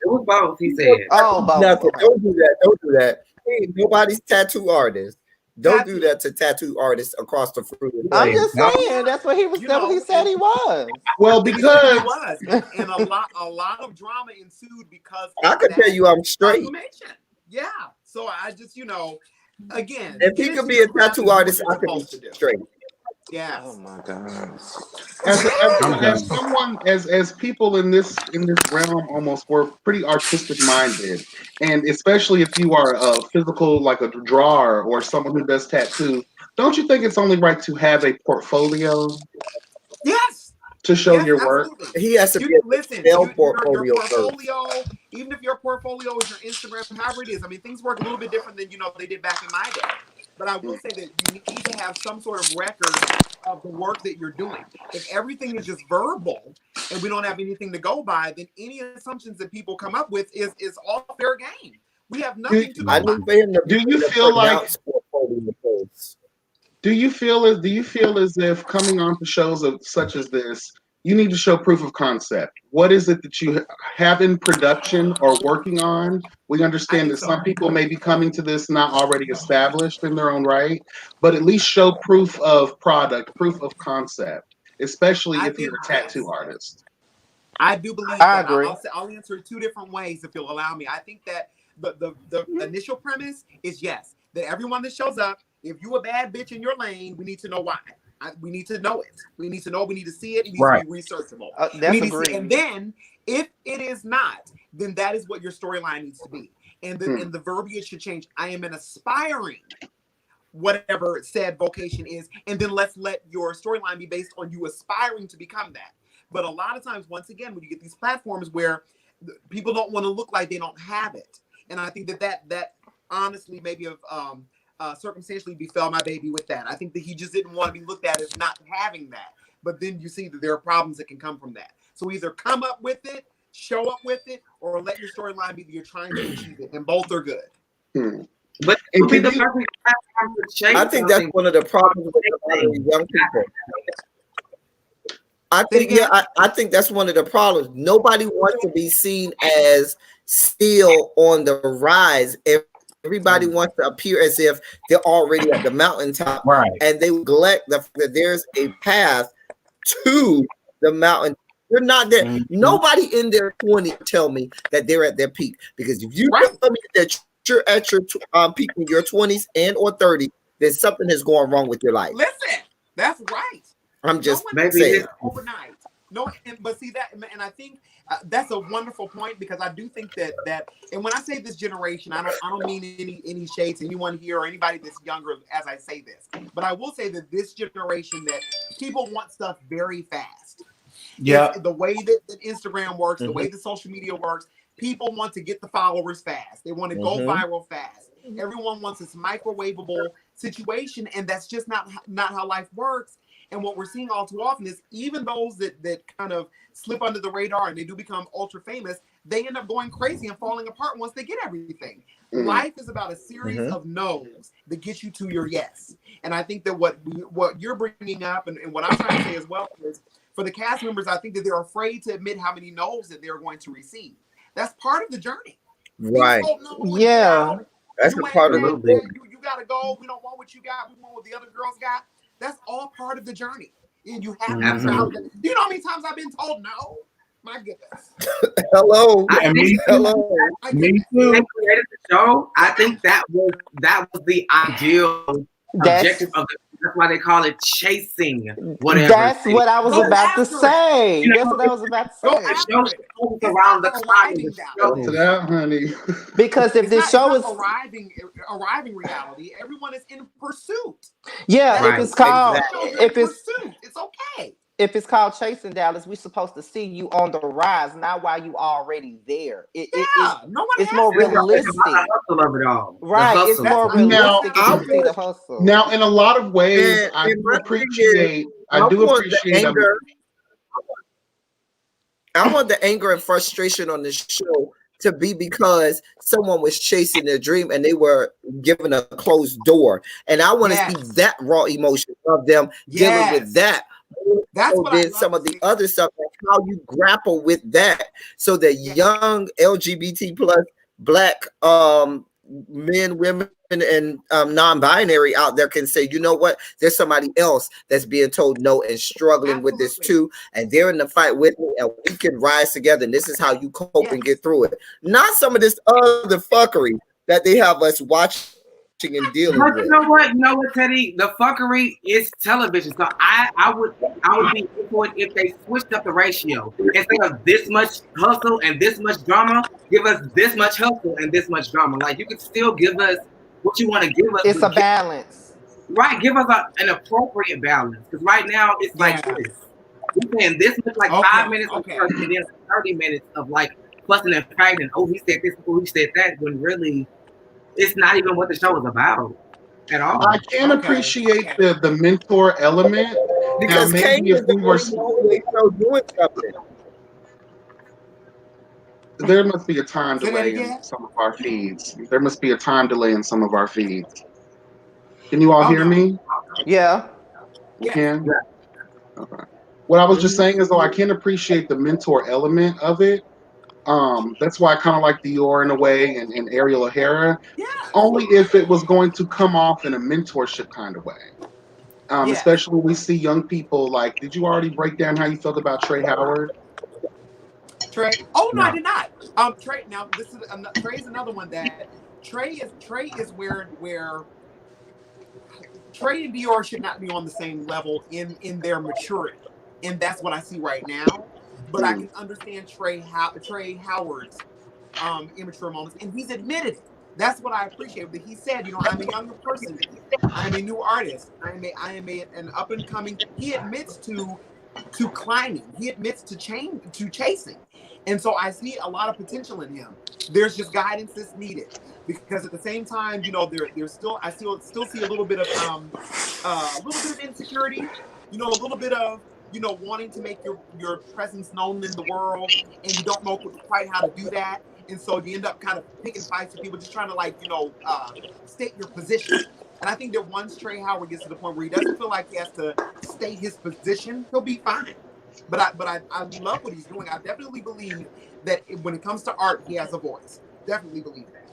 was both. He said. Oh, both. Nothing. Don't do that. Don't do that. Hey, nobody's tattoo artist. Don't do that to tattoo artists across the fruit. I'm just saying that's what he was. That's what he said he was. Well, because he was, and a lot of drama ensued because I can tell you I'm straight. Yeah. So I just again, if he could be a tattoo artist, I could be straight. Yeah. Oh my God. As someone, as people in this realm, almost were pretty artistic minded, and especially if you are a physical, like a drawer or someone who does tattoos, don't you think it's only right to have a portfolio? Yes. To show your work. He has to listen. Your portfolio, even if your portfolio is your Instagram, however it is. I mean, things work a little bit different than they did back in my day. But I will say that you need to have some sort of record of the work that you're doing. If everything is just verbal and we don't have anything to go by, then any assumptions that people come up with is all fair game. We have nothing to go by. Do you feel like? Do you feel as if coming on to shows of such as this, you need to show proof of concept? What is it that you have in production or working on? We understand that some people may be coming to this not already established in their own right, but at least show proof of product, proof of concept, especially if you're a tattoo artist. I do believe that. I'll answer it 2 different ways if you'll allow me. I think that the initial premise is yes, that everyone that shows up, if you a bad bitch in your lane, we need to know why. We need to know it. We need to know. We need to see it. It needs to be researchable. And then, if it is not, then that is what your storyline needs to be. And the verbiage should change. I am an aspiring, whatever said vocation is, and then let's let your storyline be based on you aspiring to become that. But a lot of times, once again, when you get these platforms where people don't want to look like they don't have it, and I think that honestly maybe circumstantially befell my baby with that. I think that he just didn't want to be looked at as not having that. But then you see that there are problems that can come from that. So either come up with it, show up with it, or let your storyline be that you're trying to achieve it. And both are good. But I think that's one of the problems with young people. I think that's one of the problems. Nobody wants to be seen as still on the rise. Everybody wants to appear as if they're already at the mountaintop, right? And they neglect that there's a path to the mountain. They're not there. Nobody in their 20s tell me that they're at their peak, because if you tell me that you're at your peak in your 20s and or 30, then something is going wrong with your life. Listen, that's right. I'm just saying overnight. No, but see that, and I think that's a wonderful point, because I do think that, and when I say this generation, I don't mean any shades to anyone here or anybody that's younger as I say this, but I will say that this generation, that people want stuff very fast. Yeah, the way that Instagram works, the way that social media works, people want to get the followers fast. They want to go viral fast. Everyone wants this microwavable situation, and that's just not how life works. And what we're seeing all too often is even those that kind of slip under the radar and they do become ultra famous, they end up going crazy and falling apart once they get everything. Life is about a series of no's that get you to your yes. And I think that what you're bringing up and what I'm trying to say as well is, for the cast members, I think that they're afraid to admit how many no's that they're going to receive. That's part of the journey. Right. Yeah. That's a part of it. You got to go. We don't want what you got. We want what the other girls got. That's all part of the journey. And you have to do you know how many times I've been told no? My goodness. Hello. Hello. Me too. They created the show. I think that was the ideal objective of the. That's why they call it chasing whatever. That's what I was about to say. That's what I was about to say. Around the clock. To that, honey. Because if this show is arriving reality, everyone is in pursuit. Yeah, if it's called pursuit, it's okay. If it's called Chasing Dallas, we're supposed to see you on the rise, not while you already there. It's more realistic. Right, it's more realistic to see the hustle. Now, in a lot of ways, I do appreciate anger. I want the anger and frustration on this show to be because someone was chasing their dream and they were given a closed door. And I want to see that raw emotion of them dealing with that. That's what then some of the other stuff, like how you grapple with that, so that young LGBT plus Black men, women, and non-binary out there can say, you know what, there's somebody else that's being told no and struggling with this too, and they're in the fight with me, and we can rise together, and this is how you cope and get through it. Not some of this other fuckery that they have us watching and dealing with. You know what, Teddy? The fuckery is television. So I would be for it if they switched up the ratio. Instead of this much hustle and this much drama, give us this much hustle and this much drama. Like, you could still give us what you want to give us. It's a balance. Right, give us an appropriate balance. Because right now it's like this. We're saying this much, like 5 minutes of first, and then 30 minutes of like fussing and fighting. Oh, he said this, oh, he said that, when really it's not even what the show is about. at all. I can appreciate the mentor element. Because now, Kane maybe if is the we were, only one who they show doing something. there must be a time Say that delay in again? some of our feeds. There must be a time delay in some of our feeds. Can you all Oh hear no. me? Yeah. You Yes. can? Okay. What I was just Mhm. saying is, though, I can appreciate the mentor element of it. That's why I kind of like Dior in a way and Ariel O'Hara, Yes. only if it was going to come off in a mentorship kind of way. Yes. Especially when we see young people like, did you already break down how you felt about Trey Howard? Trey. Oh no, I No. did not. Trey. Now this is Trey is another one that Trey is where Trey and Dior should not be on the same level in their maturity, and that's what I see right now. But I Mm. can understand Trey Howard's immature moments, and he's admitted it. That's what I appreciate. That he said, I'm a younger person. I'm a new artist. An up and coming. He admits to climbing. He admits to chasing, and so I see a lot of potential in him. There's just guidance that's needed because at the same time, there's still I still see a little bit of insecurity. A little bit of wanting to make your presence known in the world, and you don't know quite how to do that, and so you end up kind of picking fights with people, just trying to state your position. And I think that once Trey Howard gets to the point where he doesn't feel like he has to state his position, he'll be fine. But I love what he's doing. I definitely believe that when it comes to art, he has a voice. Definitely believe that.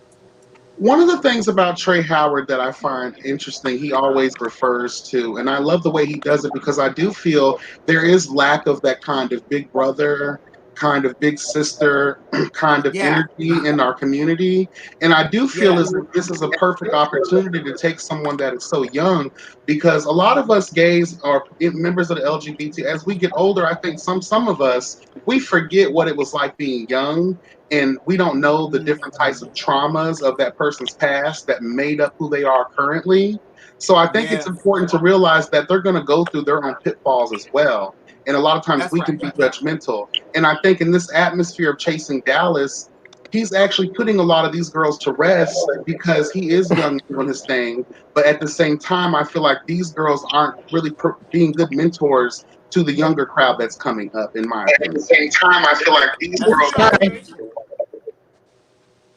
One of the things about Trey Howard that I find interesting, he always refers to, and I love the way he does it because I do feel there is lack of that kind of big brother, kind of big sister kind of Yeah. energy in our community. And I do feel Yeah. as if this is a perfect opportunity to take someone that is so young, because a lot of us gays are members of the LGBT. As we get older, I think some of us, we forget what it was like being young, and we don't know the different types of traumas of that person's past that made up who they are currently. So I think it's Yes. important to realize that they're going to go through their own pitfalls as well. And a lot of times That's we right. can be judgmental. And I think in this atmosphere of chasing Dallas, he's actually putting a lot of these girls to rest because he is young doing his thing. But at the same time, I feel like these girls aren't really being good mentors to the younger crowd that's coming up, in my opinion. At the same time, I feel like these girls.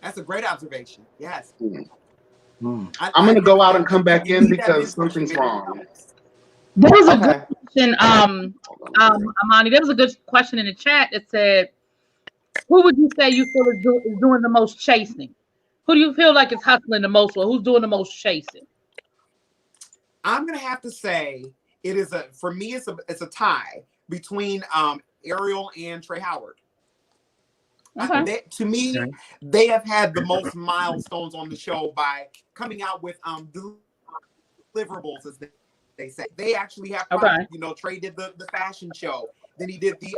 That's a great observation. Yes. I'm going to go out and come back in because something's wrong. There was a good question, Imani. There was a good question in the chat that said, "Who would you say you feel is doing the most chasing? Who do you feel like is hustling the most, or who's doing the most chasing?" I'm gonna have to say for me it's a tie between Ariel and Trey Howard. Okay. To me, they have had the most milestones on the show by coming out with deliverables, as they say. They actually have product. Trey did the fashion show. Then he did the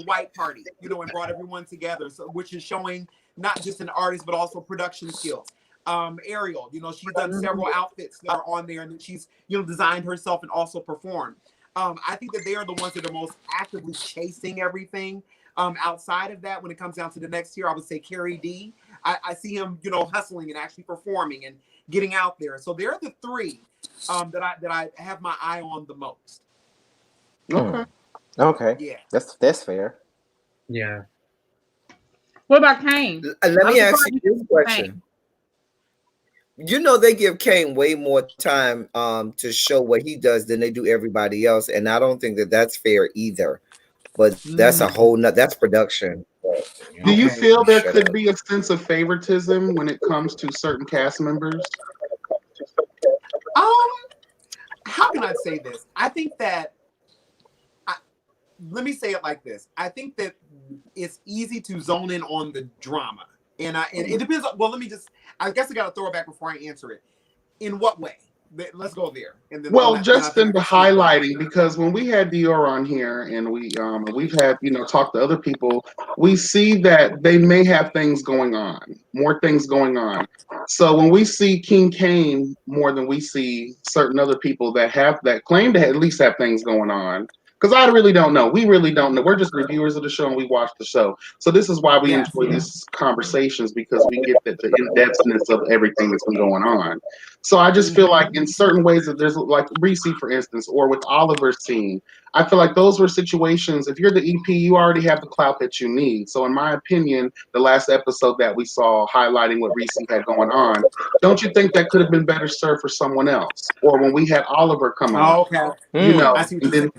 white party, and brought everyone together. So, which is showing not just an artist, but also production skills. Ariel, she's done several outfits that are on there, and then she's, designed herself and also performed. I think that they are the ones that are most actively chasing everything. Outside of that, when it comes down to the next tier, I would say Carrie D. I see him, hustling and actually performing and getting out there. So they're the three that I have my eye on the most. Okay. Yeah. That's fair. Yeah. What about Kane? Let me ask you this question. They give Kane way more time to show what he does than they do everybody else, and I don't think that that's fair either. But that's a whole that's production. Do you feel there could be a sense of favoritism when it comes to certain cast members? How can I say this? I think that let me say it like this. I think that it's easy to zone in on the drama. And it depends. Well, I guess I got to throw it back before I answer it. In what way? Let's go there. And then just in the highlighting, because when we had Dior on here and we've had, talked to other people, we see that they may have things going on, more things going on. So when we see King Kane more than we see certain other people that claim to at least have things going on, Because I really don't know. We really don't know. We're just reviewers of the show and we watch the show. So this is why we enjoy these conversations, because we get the in-depthness of everything that's been going on. So I just feel like in certain ways that there's like Reese, for instance, or with Oliver's team, I feel like those were situations. If you're the EP, you already have the clout that you need. So in my opinion, the last episode that we saw highlighting what Reese had going on, don't you think that could have been better served for someone else? Or when we had Oliver come on, you know, I see what and you're then saying.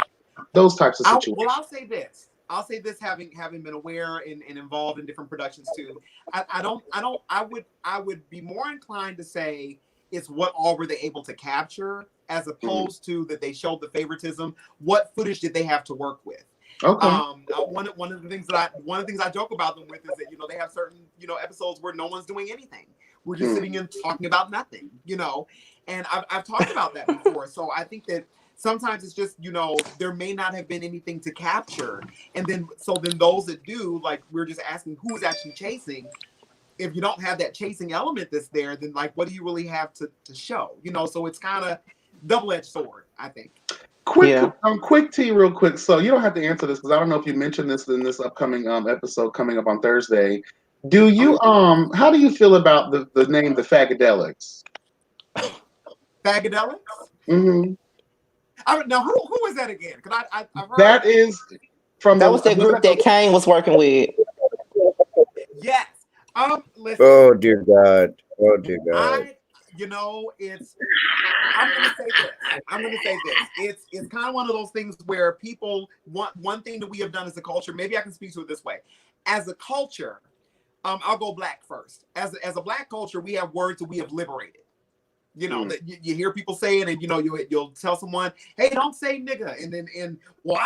those types of situations. Well, I'll say this. Having been aware and involved in different productions too. I would be more inclined to say it's what all were they able to capture, as opposed to that they showed the favoritism. What footage did they have to work with? Okay. One of the things I joke about them with is that, you know, they have certain, you know, episodes where no one's doing anything. We're just sitting and talking about nothing, you know. And I've talked about that before. So I think that sometimes it's just, you know, there may not have been anything to capture. And then those that do, like, we're just asking who's actually chasing. If you don't have that chasing element that's there, then like, what do you really have to show? You know, so it's kind of double-edged sword, I think. Quick tea, real quick. So you don't have to answer this because I don't know if you mentioned this in this upcoming episode coming up on Thursday. Do you how do you feel about the name the Fagadelics? Fagadelics? Mm-hmm. Now who was that again? Because I've heard that is from that was that group that Kane was working with. Yes. Listen. Oh dear God. Oh dear God. You know, I'm gonna say this. It's kind of one of those things where people want one thing that we have done as a culture. Maybe I can speak to it this way. As a culture, I'll go black first. As a black culture, we have words that we have liberated. You know, that you hear people say it, and you know, you'll tell someone, "Hey, don't say nigga," and well,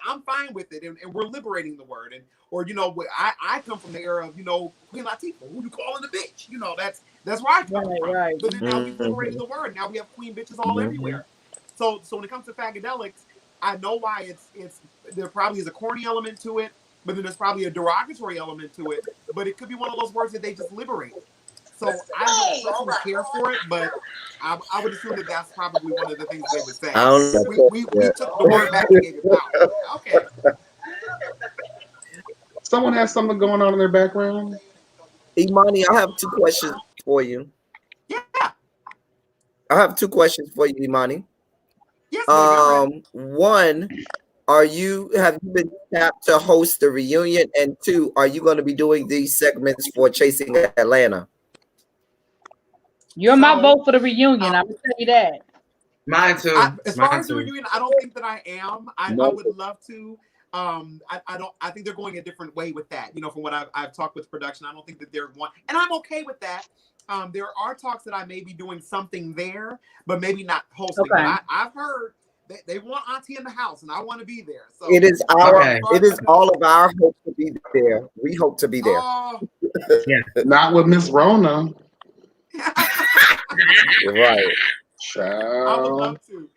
I'm fine with it, and we're liberating the word, or you know, I come from the era of, you know, Queen Latifah, who you calling a bitch, you know, that's where I come from. Right. But then now we've liberated the word. Now we have queen bitches all everywhere. So when it comes to Fagadelics, I know why it's there probably is a corny element to it, but then there's probably a derogatory element to it. But it could be one of those words that they just liberated. So I don't personally care for it, but I would assume that that's probably one of the things they would say. We took the word back and gave it power. Okay. Someone has something going on in their background? Imani, I have 2 questions for you. Yeah. I have 2 questions for you, Imani. Yes, one, have you been tapped to host the reunion? And 2, are you going to be doing these segments for Chasing Atlanta? You're my vote for the reunion. I will tell you that. Mine too. As far as the reunion, I don't think that I am. I would love to. I think they're going a different way with that. You know, from what I've talked with production, I don't think that they're one, and I'm okay with that. There are talks that I may be doing something there, but maybe not hosting. Okay. But I've heard they want Auntie in the house, and I want to be there. So it is all of our hope to be there. We hope to be there. Not with Miss Rona. Right. I would love to.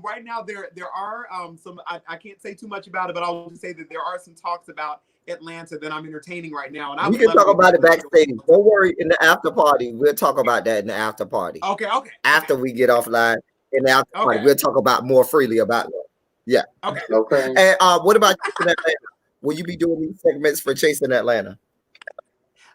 Right now, there are some. I can't say too much about it, but I'll just say that there are some talks about Atlanta that I'm entertaining right now, and we can talk about it backstage. Don't worry. In the after party, we'll talk about that in the after party. Okay. After we get offline in the after party, we'll talk about more freely about that. Yeah. Okay. And what about Chasing Atlanta? Will you be doing these segments for Chasing Atlanta?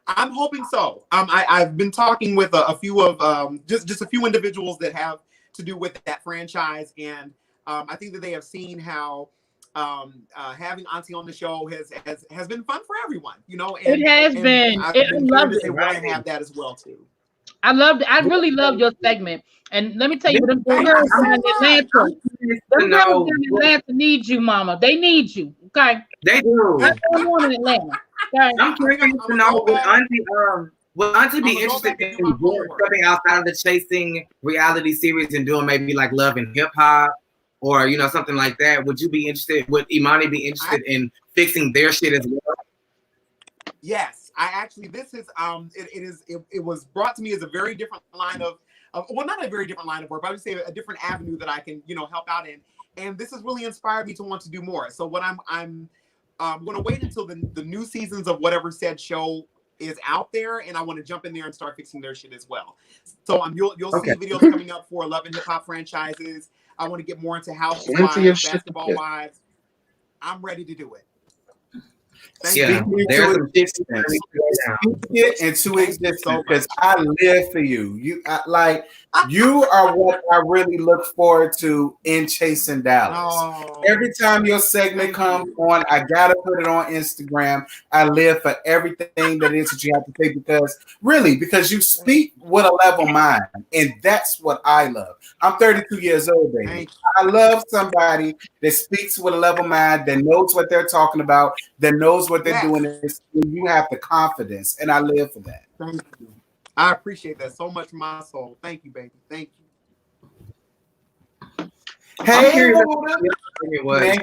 I'm hoping so. I've been talking with a few of just a few individuals that have to do with that franchise, and I think that they have seen how having Auntie on the show has been fun for everyone. You know, and, it has been. I loved it. They want to have that as well too. I loved it. I really loved your segment. And let me tell you, them girls in Atlanta, need you, Mama. They need you. Okay. They do. That's going on in Atlanta. Okay. I'm curious to know would Auntie be interested in doing something outside of the Chasing reality series and doing maybe like Love and Hip Hop or, you know, something like that? Would you be interested? Would Imani be interested in fixing their shit as well? Yes, I actually. This is it was brought to me as a very different line of well, not a very different line of work, but I would say a different avenue that I can, you know, help out in. And this has really inspired me to want to do more. So what I'm going to wait until the new seasons of whatever said show is out there, and I want to jump in there and start fixing their shit as well. So you'll see videos coming up for Love and Hip Hop franchises. I want to get more into Housewives, Basketball Wives. I'm ready to do it. Yeah, there's some shit. Speak it into existence because I live for you. You are what I really look forward to in Chasing Dallas. Oh, Every time your segment comes on, I gotta put it on Instagram. I live for everything that is that you have to say because you speak with a level mind, and that's what I love. I'm 32 years old, baby. I love somebody that speaks with a level mind, that knows what they're talking about, that knows what they're doing. You have the confidence, and I live for that. Thank you. I appreciate that so much, my soul. Thank you, baby. Thank you. Hey, Wooda. Man,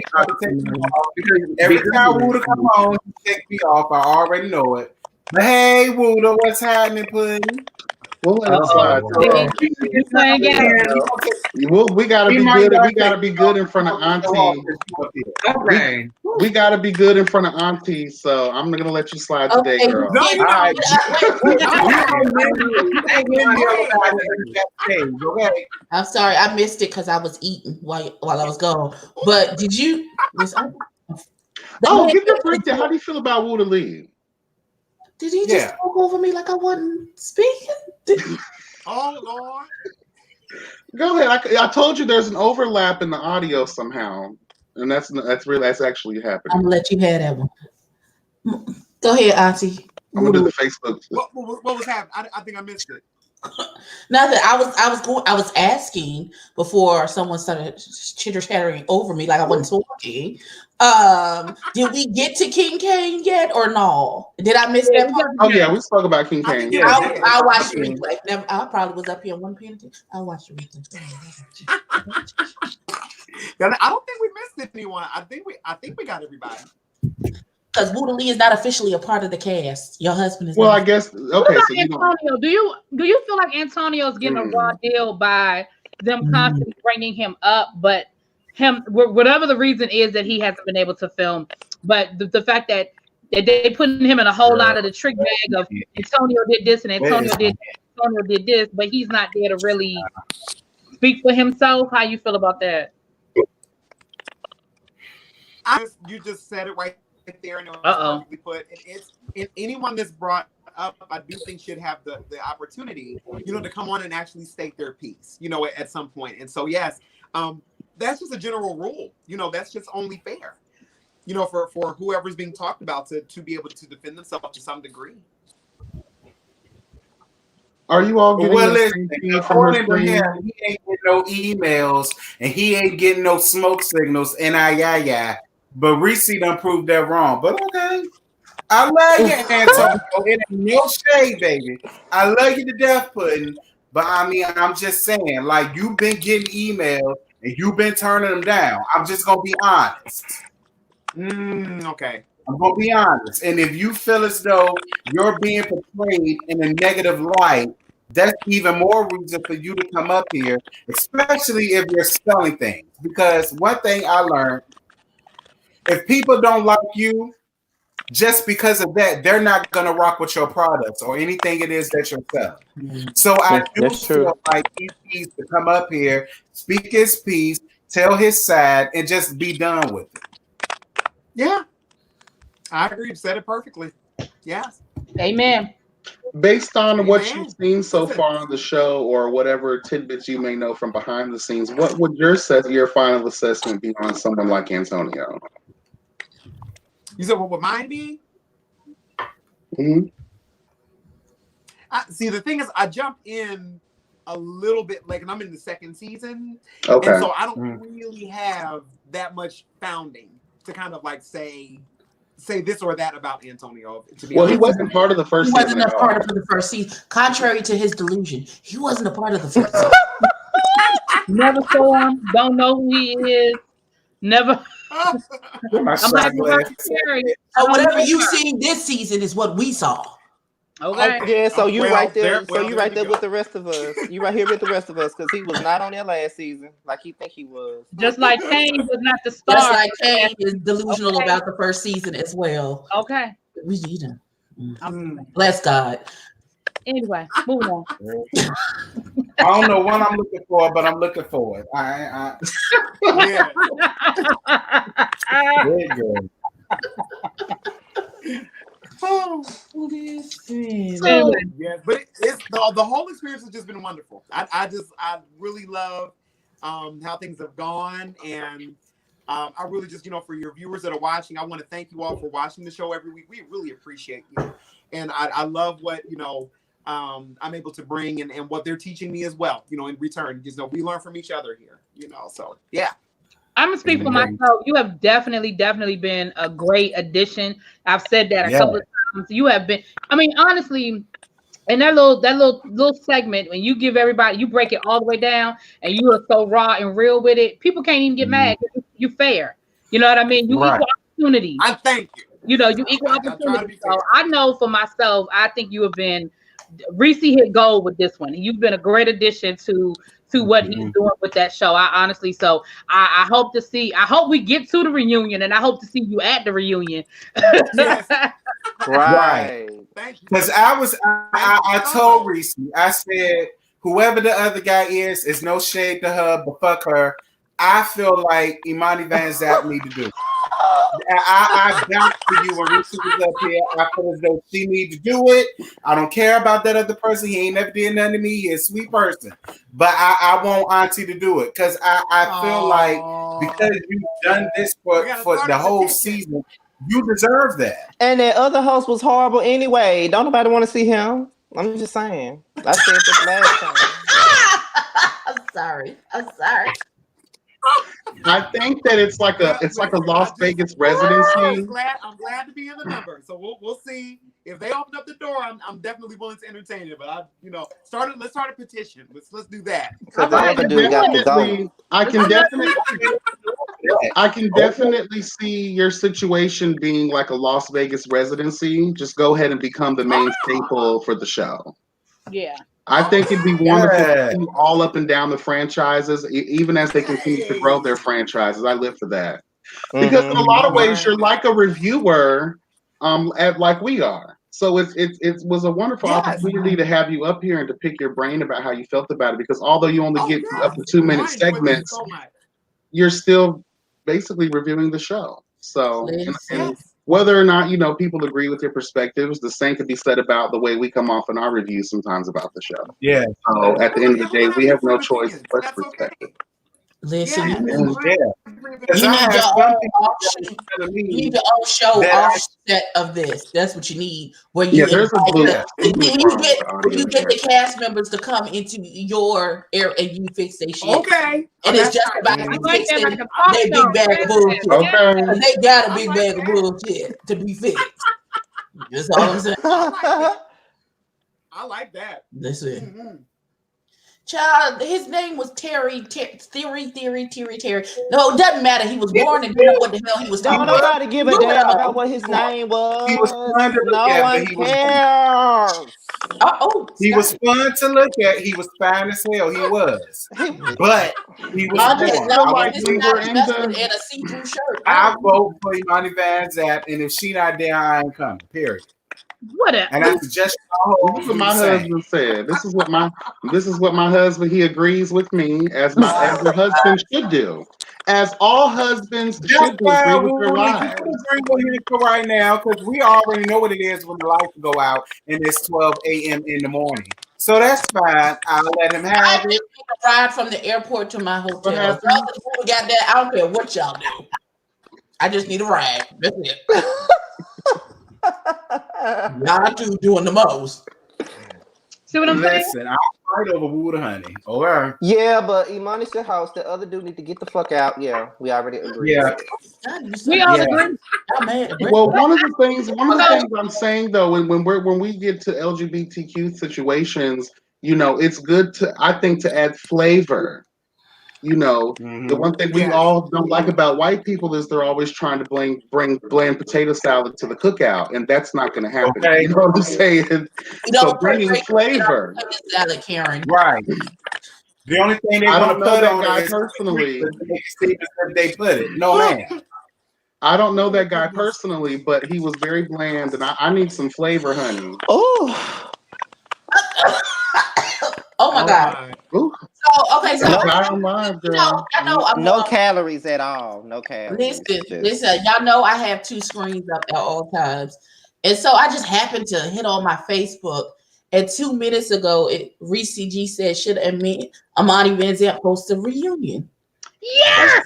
every time Wooda come on, you take me off. I already know it. But hey, Wooda, what's happening, pudding? We'll let it slide. We gotta be good. We gotta be good in front of Auntie. Okay. We gotta be good in front of Auntie. So I'm gonna let you slide today, girl. No, you right. I'm sorry, I missed it because I was eating while I was gone. But did you? Give your breakdown. How do you feel about Wooda Lee? Did he just talk over me like I wasn't speaking? Oh Lord! Go ahead. I told you there's an overlap in the audio somehow, and that's actually happening. I'm gonna let you have that one. Go ahead, Auntie. I'm gonna do the Facebook. What was happening? I think I missed it. Nothing. I was asking before someone started chitter chattering over me like I wasn't talking. Did we get to King Kane yet or no? Did I miss that part? Oh yeah, we spoke about King Kane. Yeah, I'll watch the replay. I probably was up here and wasn't paying attention. I'll watch the replay. I don't think we missed anyone. I think we got everybody. Because Wooda Lee is not officially a part of the cast. Your husband is. Well, I guess. Okay, so Antonio, do you feel like Antonio's getting a raw deal by them constantly bringing him up, but him, whatever the reason is that he hasn't been able to film, but the fact that they putting him in a whole lot of the trick bag of Antonio did this and Antonio did this, but he's not there to really speak for himself. How you feel about that? You just said it right there, and it was perfectly put. And anyone that's brought up, I do think should have the opportunity, to come on and actually state their piece, at some point. And so, yes, that's just a general rule. That's just only fair, for whoever's being talked about to be able to defend themselves to some degree. Are you all getting according to him, he ain't getting no emails and he ain't getting no smoke signals, but Reese done proved that wrong. But okay. I love you, Antonio. It ain't no shade, baby. I love you to death, Pudding. But I mean, I'm just saying, like, you've been getting emails and you've been turning them down. I'm just gonna be honest. Okay. I'm gonna be honest. And if you feel as though you're being portrayed in a negative light, that's even more reason for you to come up here, especially if you're selling things. Because one thing I learned, if people don't like you, just because of that, they're not going to rock with your products or anything it is that you're selling. So I do feel like he needs to come up here, speak his piece, tell his side, and just be done with it. Yeah. I agree. You said it perfectly. Yes. Amen. Based on what you've seen so far on the show or whatever tidbits you may know from behind the scenes, what would your final assessment be on someone like Antonio? You said what would mine be? Mm-hmm. See, the thing is, I jumped in a little bit late, and I'm in the second season. Okay. And so I don't really have that much founding to kind of like say this or that about Antonio. To be honest. He wasn't part of the first season. He wasn't a part of the first season. Contrary to his delusion, he wasn't a part of the first season. Never saw him. Don't know who he is. Never. I'm like, so whatever you've seen this season is what we saw. Okay. Yeah, so you right there. So you right there with the rest of us. You right here with the rest of us because he was not on there last season, like he think he was. Just like Kane was not the star. Just like Kane is delusional about the first season as well. Okay. We need him. Bless God. Anyway, moving on. don't know what I'm looking for, but I'm looking for it. Yeah. Very good. Oh, listen. So, yes, but it's the whole experience has just been wonderful. I really love how things have gone, and I really just, for your viewers that are watching, I want to thank you all for watching the show every week. We really appreciate you, and I love what I'm able to bring and what they're teaching me as well. In return, we learn from each other here. So yeah. I'm gonna speak for myself. You have definitely been a great addition. I've said that a couple of times. You have been. I mean, honestly, in that little segment, when you give everybody, you break it all the way down, and you are so raw and real with it. People can't even get mad. You fair. You know what I mean? You equal opportunity. I thank you. You equal opportunity. So I know for myself, I think you have been. Reese hit gold with this one. You've been a great addition to what he's doing with that show. I hope to see. I hope we get to the reunion, and I hope to see you at the reunion. Yes. Right. Because I told Reese, I said, whoever the other guy is no shade to her, but fuck her. I feel like Imani Vanzap need to do it. I vouch for you when Reese was up here. I feel as though she need to do it. I don't care about that other person. He ain't never did nothing to me. He's a sweet person. But I want Auntie to do it because I feel like because you've done this for the whole season, you deserve that. And that other host was horrible anyway. Don't nobody want to see him. I'm just saying. I said this last time. I'm sorry. I think that it's like a Las Vegas residency. I'm glad to be in the number. So we'll see if they open up the door. I'm definitely willing to entertain it. But let's start a petition. Let's do that. I can definitely see your situation being like a Las Vegas residency. Just go ahead and become the main staple for the show. Yeah. I think it'd be wonderful to see all up and down the franchises, even as they continue to grow their franchises. I live for that. Because in a lot of ways, you're like a reviewer, like we are. So it was a wonderful opportunity to have you up here and to pick your brain about how you felt about it. Because although you only get up to 2-minute segments, you're still basically reviewing the show. So and whether or not people agree with your perspectives, the same could be said about the way we come off in our reviews sometimes about the show. Yeah. So at the end of the day, we have no choice but to respect it. Listen, you need your own show offset of this. That's what you need. Where you there's a you get the cast members to come into your area and you fix their shit. Okay. And it's just about you fixing their big bag of bullshit. Okay. They got a big bag of bullshit to be fixed. That's all I'm saying. I like that. Listen. Mm-hmm. Child, his name was Terry. No, it doesn't matter. He was born and didn't know what the hell he was talking about. Nobody give a damn about what his name was. He was fun to look no at, one cares. He was fun to look at. He was fine as hell. He was, but he was born. In a see-through shirt. I vote for Imani Vanzap, and if she not there, I ain't coming. Period. And I suggest this is what my husband said. This is what my husband, he agrees with me as your husband should do. As all husbands should do. Agree with their wives. Agree with him for right now, because we already know what it is when the lights go out and it's 12 a.m. in the morning. So that's fine. I'll let him have it. I just need a ride from the airport to my hotel. Got that. I don't care what y'all do. I just need a ride. That's it. Y'all two doing the most. See what I'm saying? Listen, I'll fight over water, honey. All right. Yeah, but Imani's your house. The other dude need to get the fuck out. Yeah, we already agree. Yeah. We all agree. Well, one of the things I'm saying though, when we get to LGBTQ situations, it's good to add flavor. The one thing we all don't like about white people is they're always trying to bring bland potato salad to the cookout, and that's not going to happen. Okay. You know what I'm saying? So bringing flavor, salad, Karen. Right. The only thing they want to put on guy is personally. They put it. No man. I don't know that guy personally, but he was very bland, and I need some flavor, honey. Oh. Oh my God. Okay, so I know I'm no calories at all. No calories. Listen, y'all know I have two screens up at all times. And so I just happened to hit on my Facebook. And 2 minutes ago, Reese G said, should Imani Vanzap host a reunion? Yes!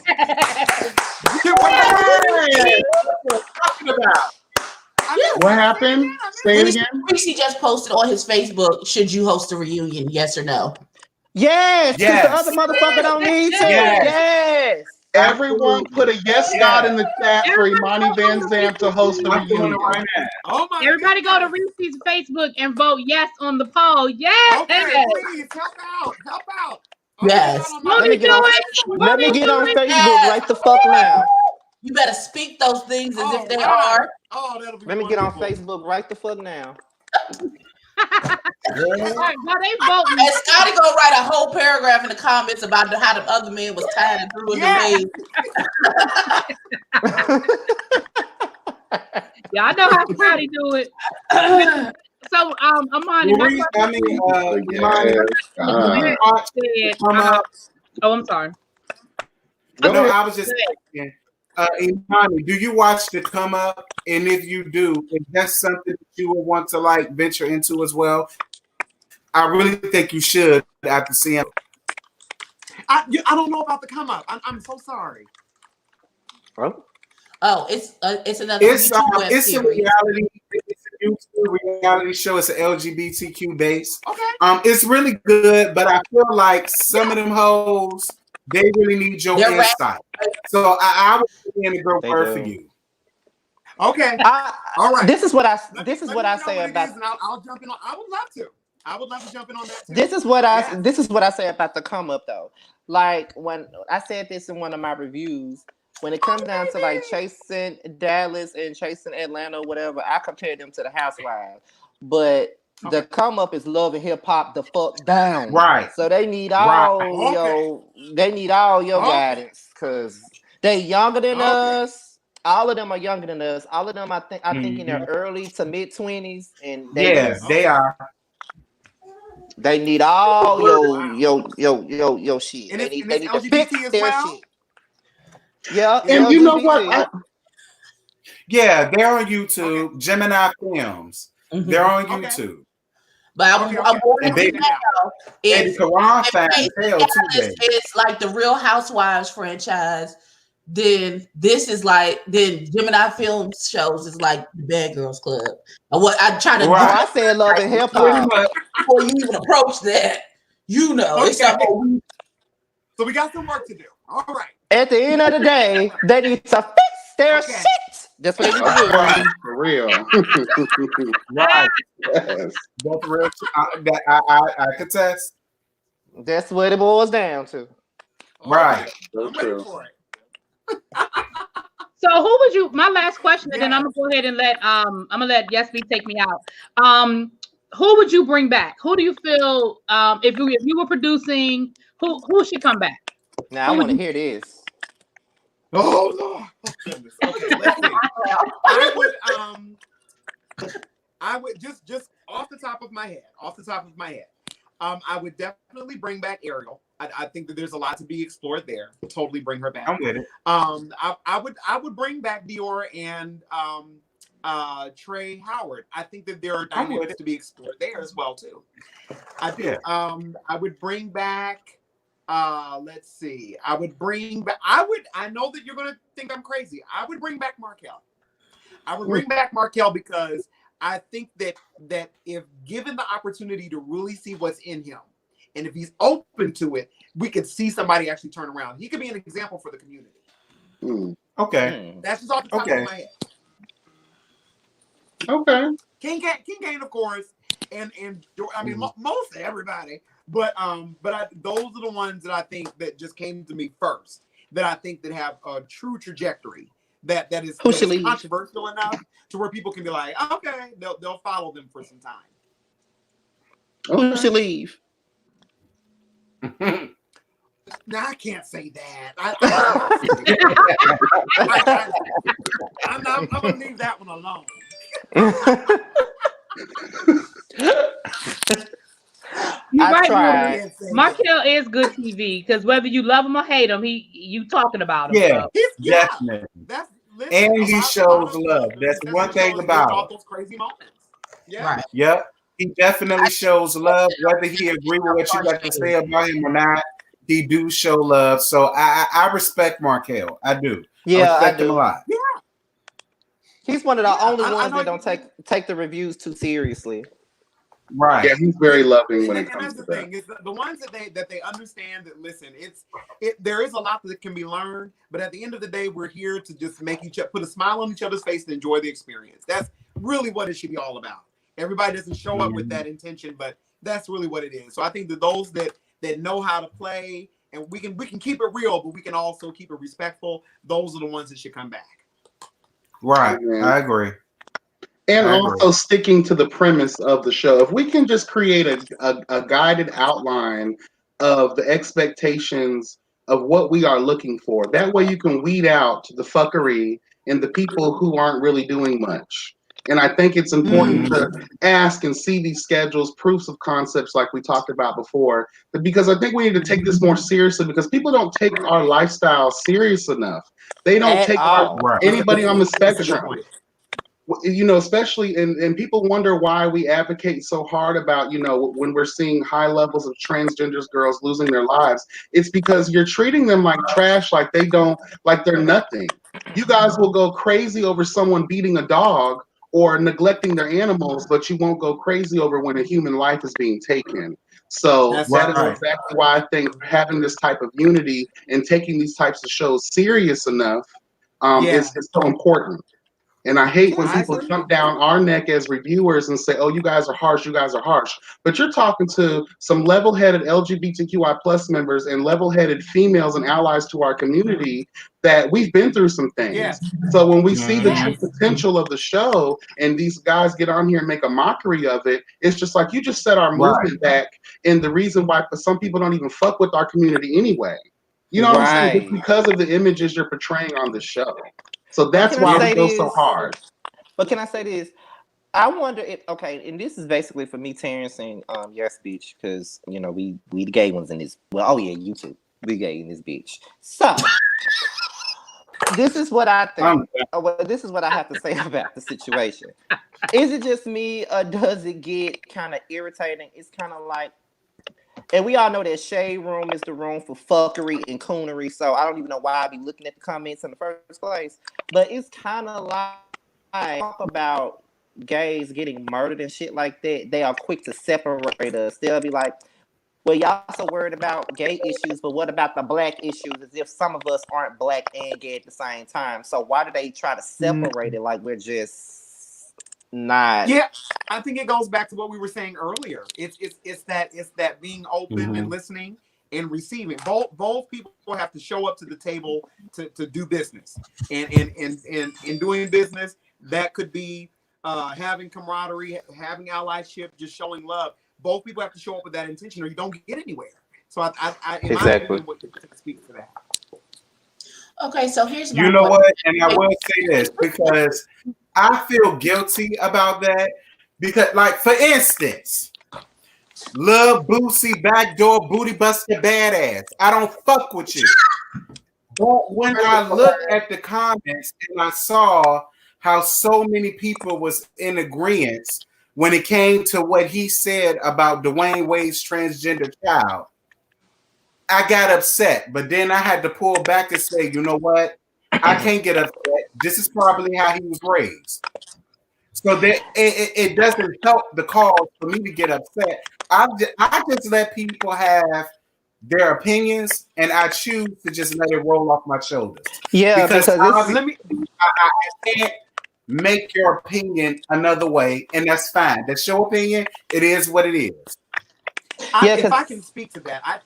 What happened? Say it again. Reese just posted on his Facebook, should you host a reunion? Yes or no? Yes, because the other motherfucker don't need to. Yes. Everyone put a yes God in the chat for Imani Vanzap to host the reunion. Oh my Everybody go to Reese's Facebook and vote yes on the poll. Yes. Okay, please help out. Help out. Yes. Let me get on Facebook right the fuck now. You better speak those things as if they are. Oh, that'll be Let me get on Facebook right the fuck now. They voting. And Scotty go write a whole paragraph in the comments about how the other man was tired and threw in the maid. Yeah, I know how Scotty do it. So, Imani, I'm sorry. No, I was just asking, Imani, do you watch the Come Up? And if you do, is that something that you would want to like venture into as well? I really think you should after seeing. I don't know about the Come Up. I'm so sorry. Oh, it's another. It's a reality. It's a YouTube reality show. It's an LGBTQ base. Okay. It's really good, but I feel like some of them hoes, they really need your insight. So I would be in a girl word for you. Okay. All right. This is what I say about. I'll jump in on. I would love to. I would love to jump in on that too. This is what I say about the Come Up though. Like when I said this in one of my reviews, when it comes down to like chasing Dallas and chasing Atlanta or whatever, I compare them to the Housewives. But the Come Up is love and hip hop the fuck down. Right. So they need all your guidance because they younger than us. All of them are younger than us. All of them, I think in their early to mid 20s, and they are. They need all your shit. And they need to fix their shit. Yeah, and you know what? Yeah, they're on YouTube. Gemini Films. Mm-hmm. They're on YouTube. But I'm warning you now. If it's like the Real Housewives franchise, then Gemini Films shows is like the Bad Girls Club. And what I try to do, I said love and hip hop before you even approach that. It's something. So we got some work to do. All right. At the end of the day, they need to fix their shit. That's what they need to do. Right, for real. Right. Yes. That's real. I contest. That's what it boils down to. Right. I'm ready for it. So who would you? My last question, and then I'm gonna go ahead and let Yasss take me out. Who would you bring back? Who do you feel if you were producing? Who should come back? Now I want to hear this. Oh Lord! Okay, let's see. I would just off the top of my head. I would definitely bring back Ariel. I think that there's a lot to be explored there. Totally bring her back. I'm with it. I would bring back Dior and Trey Howard. I think that there are dynamics to be explored there as well too. I would bring back. Let's see. I know that you're gonna think I'm crazy. I would bring back Markel. I would bring back Markel because I think that if given the opportunity to really see what's in him, and if he's open to it, we could see somebody actually turn around. He could be an example for the community. Okay. That's just off the top of my head. Okay. King Kane, of course, and I mean most everybody, but those are the ones that I think that just came to me first. That I think that have a true trajectory that is controversial enough to where people can be like, okay, they'll follow them for some time. Who should leave? No, I can't say that. I'm gonna leave that one alone. you're right, tried. Rudy. Markel is good TV because whether you love him or hate him, you talking about him. Yeah, So. definitely. And he shows love. That's one thing about those crazy moments. Yeah. Right. Yep. He definitely shows love, whether he agree with what you got to say about him or not. He do show love. So I respect Markel. I do. Yeah, I respect I do. him a lot. Yeah. He's one of the only ones that don't take the reviews too seriously. Right. Yeah, he's very loving when And it comes that's to the that. thing is the ones that they understand that listen, there is a lot that can be learned, but at the end of the day, we're here to just make put a smile on each other's face and enjoy the experience. That's really what it should be all about. Everybody doesn't show up with that intention, but that's really what it is. So I think that those that know how to play and we can keep it real, but we can also keep it respectful. Those are the ones that should come back. Right. I agree. And also sticking to the premise of the show. If we can just create a guided outline of the expectations of what we are looking for, that way you can weed out the fuckery and the people who aren't really doing much. And I think it's important to ask and see these schedules, proofs of concepts like we talked about before, because I think we need to take this more seriously because people don't take our lifestyle serious enough. They don't take anybody on the spectrum. You know, especially and people wonder why we advocate so hard about, you know, when we're seeing high levels of transgenders girls losing their lives. It's because you're treating them like trash, like they're nothing. You guys will go crazy over someone beating a dog or neglecting their animals, but you won't go crazy over when a human life is being taken. So that is exactly why I think having this type of unity and taking these types of shows serious enough is so important. And I hate when people jump down our neck as reviewers and say, oh, you guys are harsh, you guys are harsh. But you're talking to some level-headed LGBTQI plus members and level-headed females and allies to our community that we've been through some things. Yeah. So when we see the true potential of the show and these guys get on here and make a mockery of it, it's just like you just set our movement back. And the reason why some people don't even fuck with our community anyway. You know what I'm saying? It's because of the images you're portraying on the show. So that's why we go so hard. But can I say this? I wonder if and this is basically for me, Terrence and Yasss bitch, because you know we the gay ones in this. Well, oh yeah, you too. We gay in this bitch. So this is what I think. This is what I have to say about the situation. Is it just me, or does it get kind of irritating? It's kind of like. And we all know that shade room is the room for fuckery and coonery. So I don't even know why I be looking at the comments in the first place. But it's kind of like talk about gays getting murdered and shit like that. They are quick to separate us. They'll be like, well, y'all so worried about gay issues, but what about the black issues? As if some of us aren't black and gay at the same time. So why do they try to separate it like we're just not? Yeah, I think it goes back to what we were saying earlier. It's that being open and listening and receiving. Both people have to show up to the table to do business. And in doing business, that could be having camaraderie, having allyship, just showing love. Both people have to show up with that intention, or you don't get anywhere. So I in my opinion, what speaks to that. Okay, so here's my. You know what? And I will say this because I feel guilty about that because, like, for instance, Lil Boosie backdoor booty buster badass. I don't fuck with you. But when I looked at the comments and I saw how so many people was in agreement when it came to what he said about Dwayne Wade's transgender child, I got upset. But then I had to pull back and say, you know what? I can't get upset. This is probably how he was raised. So that it doesn't help the cause for me to get upset. I just let people have their opinions, and I choose to just let it roll off my shoulders. Yeah, because I can't make your opinion another way, and that's fine. That's your opinion. It is what it is. If I can speak to that,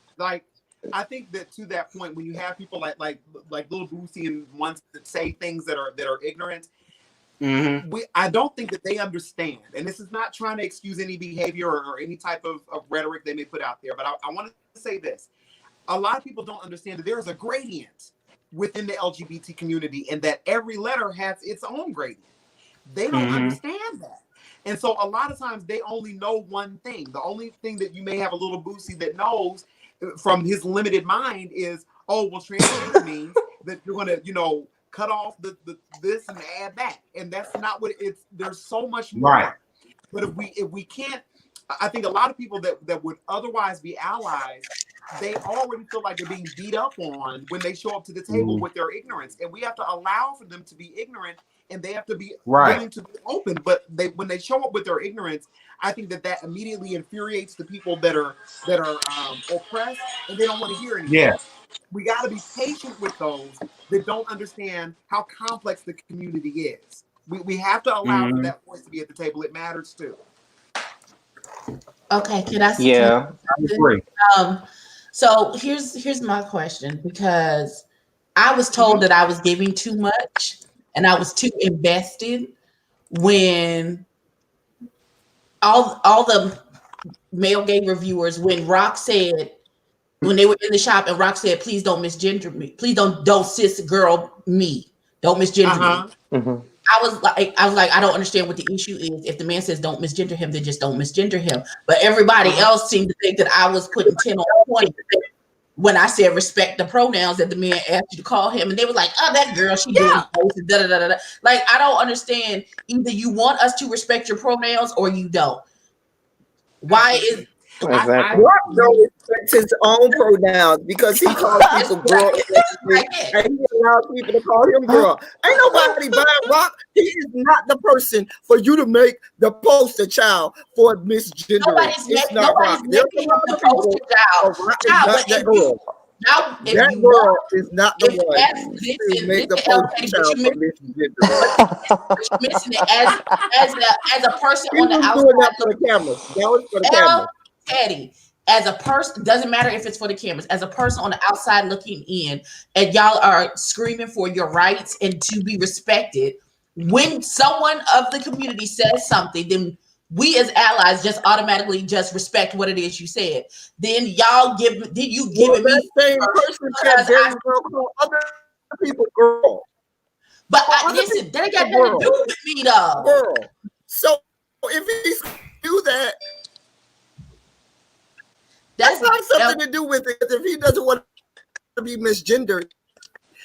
I think that to that point, when you have people like Lil Boosie and ones that say things that are ignorant, I don't think that they understand. And this is not trying to excuse any behavior or any type of rhetoric they may put out there. But I want to say this: a lot of people don't understand that there is a gradient within the LGBT community, and that every letter has its own gradient. They don't understand that. And so a lot of times they only know one thing. The only thing that you may have a little Boosie that knows from his limited mind is, oh, well, transgender means that you're going to, you know, cut off the this and add that. And that's not what it's, there's so much more. Right. But if we can't, I think a lot of people that would otherwise be allies, they already feel like they're being beat up on when they show up to the table with their ignorance. And we have to allow for them to be ignorant, and they have to be willing to be open. But when they show up with their ignorance, I think that immediately infuriates the people that are oppressed, and they don't want to hear anything. Yeah. We got to be patient with those that don't understand how complex the community is. We have to allow for that voice to be at the table. It matters too. Okay, can I? Yeah, I agree. So here's my question, because I was told that I was giving too much and I was too invested when all the male gay reviewers, when they were in the shop and Rock said, please don't misgender me. Please don't cis girl me. Don't misgender me. Mm-hmm. I was like, I don't understand what the issue is. If the man says don't misgender him, then just don't misgender him. But everybody else seemed to think that I was putting 10 on 20 when I said respect the pronouns that the man asked you to call him. And they were like, oh, that girl, she doing da da da da. Like, I don't understand. Either you want us to respect your pronouns or you don't. Why is exactly? Rock don't respect his own pronouns because he calls people girl, and he allows people to call him girl. Ain't nobody buying Rock. He is not the person for you to make the poster child for misgendering. Nobody's making him the poster child. That girl is not the one to make the poster child for misgendering. You're missing it as a person on the outside. Doing that for the cameras. That was for the cameras. Teddy, as a person, doesn't matter if it's for the cameras, as a person on the outside looking in, and y'all are screaming for your rights and to be respected, when someone of the community says something, then we as allies just automatically just respect what it is you said. Then y'all giving me same person said girl call other people girl. But listen, they got nothing to do with me though. Girl. So if he's do that, that's not something to do with it. If he doesn't want to be misgendered,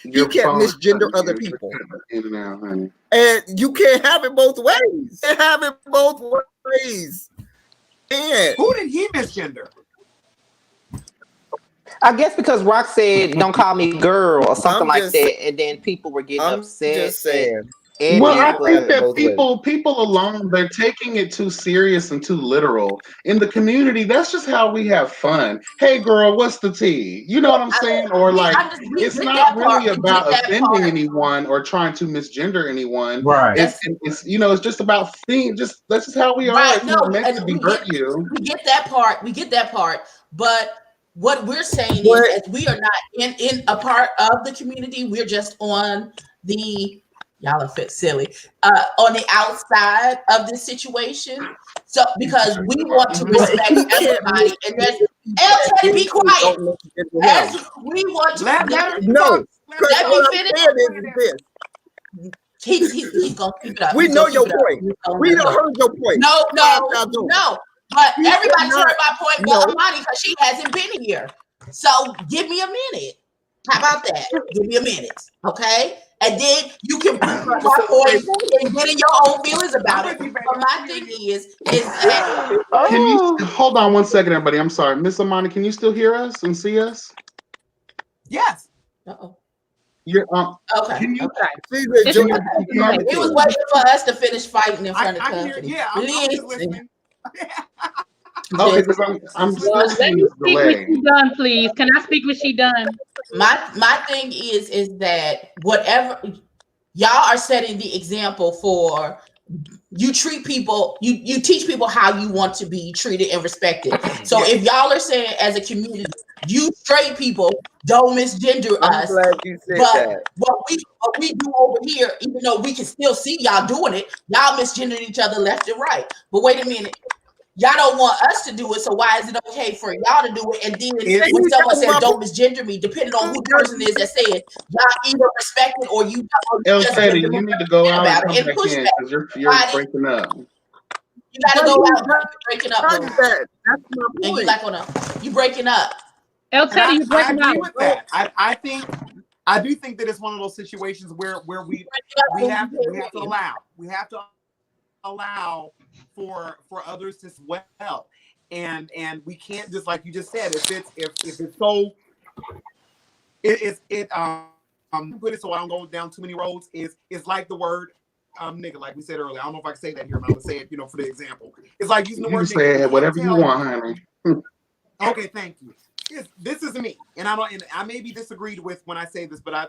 you can't misgender other people. And you can't have it both ways. You can't have it both ways. And who did he misgender? I guess because Rock said, don't call me girl or something like that. And then people were getting upset. Just saying. Well, I think that people alone, they're taking it too serious and too literal. In the community, that's just how we have fun. Hey, girl, what's the tea? You know what I'm saying? Or like, it's not really about offending anyone or trying to misgender anyone. Right. It's you know, it's just about things. That's just how we are. Right. It's not meant to hurt you. We get that part. But what we're saying is we are not in a part of the community. We're just on the y'all are fit silly on the outside of this situation. So because we want to respect everybody, and there's be quiet. As we want to let me finish. He's gonna keep it up. We know your point. We don't heard your point. No. But everybody's heard my point, but Imani, because she hasn't been here. So give me a minute. How about that? Give me a minute, okay? And then you can put my point and get in your own feelings about it. But my thing is that can you hold on one second, everybody? I'm sorry, Miss Imani. Can you still hear us and see us? Yes. You're okay. Can you? Okay. He was waiting for us to finish fighting in front of company. I'm just listening. Okay, because I'm still seeing this delay. She done, please. Can I speak when she done? My thing is that whatever y'all are setting the example for, you treat people, you teach people how you want to be treated and respected. So if y'all are saying as a community, you straight people don't misgender us. I'm glad you said that. What we do over here, even though we can still see y'all doing it, y'all misgendering each other left and right. But wait a minute. Y'all don't want us to do it, so why is it okay for y'all to do it? And then when someone says don't misgender me, depending on who the person is that said, y'all either respect it or you don't. El Teddy, you need to go out and come back in because you're breaking up. You gotta go out. You're breaking up. That's my point. And you like you breaking up. El Teddy, you breaking I agree out. with that. I do think that it's one of those situations where we have to allow for others to swell, and we can't just, like you just said, if it's so put it so I don't go down too many roads, is like the word nigga, like we said earlier. I don't know if I can say that here, but I'm gonna say it, for the example. It's like using the word nigga. Say whatever you want, honey. Okay, thank you. This is me, and I may be disagreed with when I say this, but I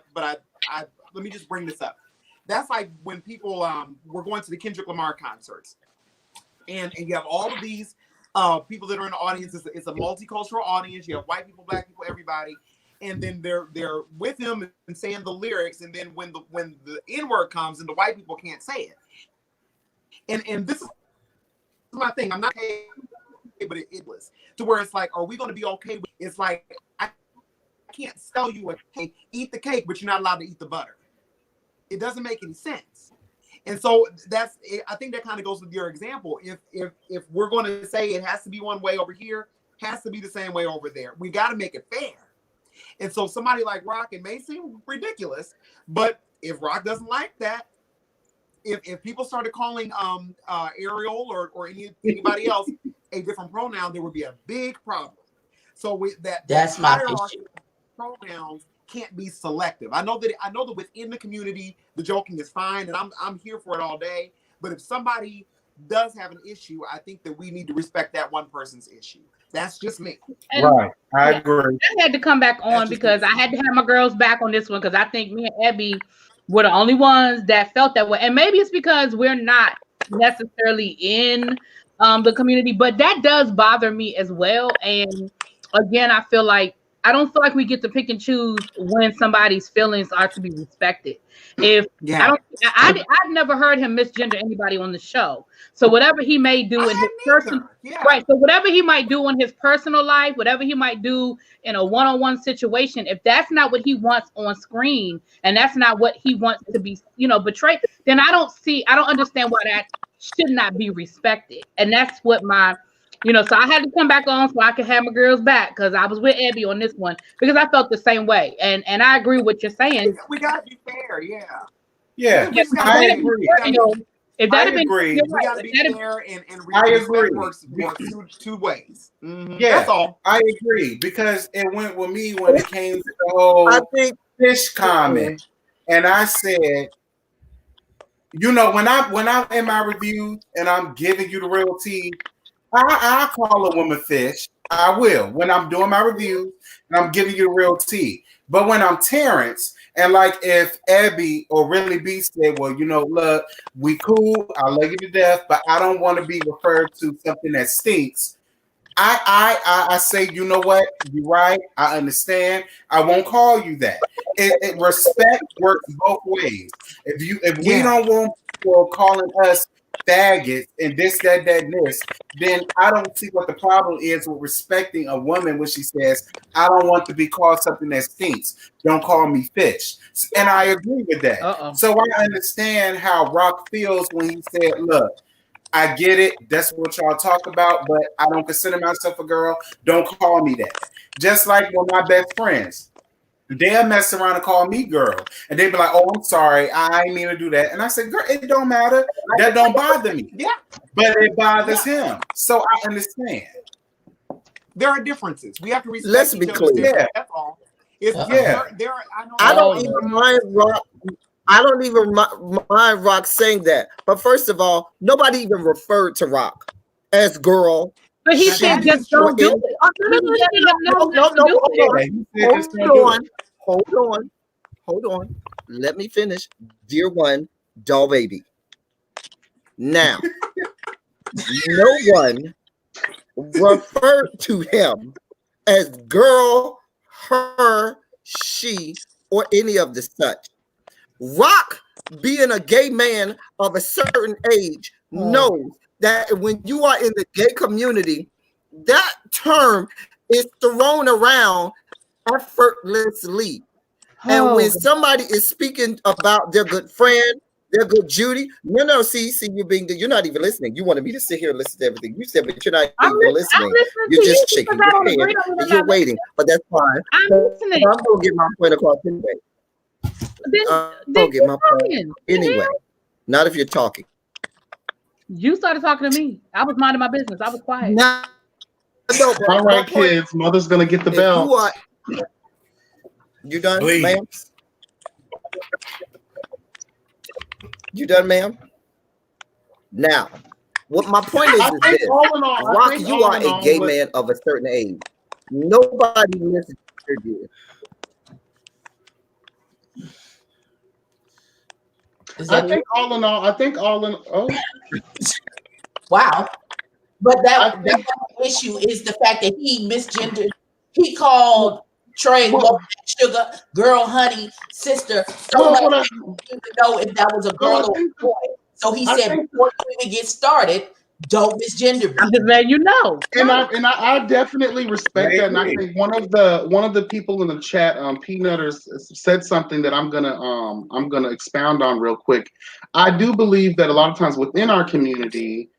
let me just bring this up. That's like when people were going to the Kendrick Lamar concerts, and you have all of these people that are in the audience. It's a multicultural audience. You have white people, black people, everybody, and then they're with him and saying the lyrics, and then when the N-word comes and the white people can't say it, and this is my thing. I'm not but it was to where it's like, are we going to be okay with? It's like, I can't sell you a cake, eat the cake, but you're not allowed to eat the butter. It doesn't make any sense. And so I think that kind of goes with your example. If we're going to say it has to be one way over here, has to be the same way over there, we got to make it fair. And so somebody like Rock, it may seem ridiculous, but if Rock doesn't like that, if people started calling Ariel or anybody else a different pronoun, there would be a big problem. So with that's my issue. Pronouns can't be selective. I know that within the community, the joking is fine, and I'm here for it all day. But if somebody does have an issue, I think that we need to respect that one person's issue. That's just me. Right. I agree. I had to come back on because I had to have my girls back on this one because I think me and Abby were the only ones that felt that way. And maybe it's because we're not necessarily in the community, but that does bother me as well. And again, I don't feel like we get to pick and choose when somebody's feelings are to be respected. I've never heard him misgender anybody on the show. So whatever he may do in his personal, right? So whatever he might do in his personal life, whatever he might do in a one-on-one situation, if that's not what he wants on screen and that's not what he wants to be, portrayed, then I don't understand why that should not be respected. And that's what so I had to come back on so I could have my girls back because I was with Abby on this one because I felt the same way. And I agree with what you're saying. We got to be fair, yeah. Yeah, I agree. If that had been, we got to be fair and I agree. Works two ways. Mm-hmm. Yeah, that's all. I agree because it went with me when it came to the whole fish comment, and I said, when I'm in my review and I'm giving you the real tea, I call a woman fish. I will when I'm doing my review and I'm giving you the real tea. But when I'm Terrence, and like if Abby or Really B said, well, look, we cool, I love you to death, but I don't want to be referred to something that stinks. I say, you know what? You're right. I understand. I won't call you that. Respect works both ways. If we don't want people calling us faggots and this, that, this, then I don't see what the problem is with respecting a woman when she says, I don't want to be called something that stinks. Don't call me fish. And I agree with that. Uh-oh. So I understand how Rock feels when he said, look, I get it. That's what y'all talk about, but I don't consider myself a girl. Don't call me that. Just like with my best friends. They'll mess around and call me girl. And they'd be like, oh, I'm sorry. I ain't mean to do that. And I said, girl, it don't matter. That don't bother me. Yeah. But it bothers him. So I understand. There are differences. We have to respect. Let's be clear. Yeah. That's all. I don't even mind Rock. I don't even mind Rock saying that. But first of all, nobody even referred to Rock as girl. But he said just don't do it. No. Hold on. Let me finish. Dear one, doll baby. Now, no one referred to him as girl, her, she, or any of the such. Rock, being a gay man of a certain age, knows that when you are in the gay community, that term is thrown around effortlessly. And when somebody is speaking about their good friend, There go Judy. No, see, you're being good. You're not even listening. You wanted me to sit here and listen to everything you said, but you're not even listening. You're just shaking your head and you're waiting. But that's fine. I'm listening. I'm gonna get my point across anyway. I'm gonna get my point anyway. Not if you're talking. You started talking to me. I was minding my business. I was quiet. No, all right, kids. Mother's gonna get the bell. You done, Please. ma'am? You done, ma'am? Now, what my point is this: Rock, you are a gay man of a certain age. Nobody listens to you. I think all in all, wow. But that issue is the fact that he misgendered. He called Trey sugar, girl, honey, sister. So much he didn't even know if that was a girl or a boy. So he said, before you even get started, don't misgender me. I'm just letting you know. And I definitely respect that. And I think one of the people in the chat, Peanutters, said something that I'm gonna expound on real quick. I do believe that a lot of times within our community,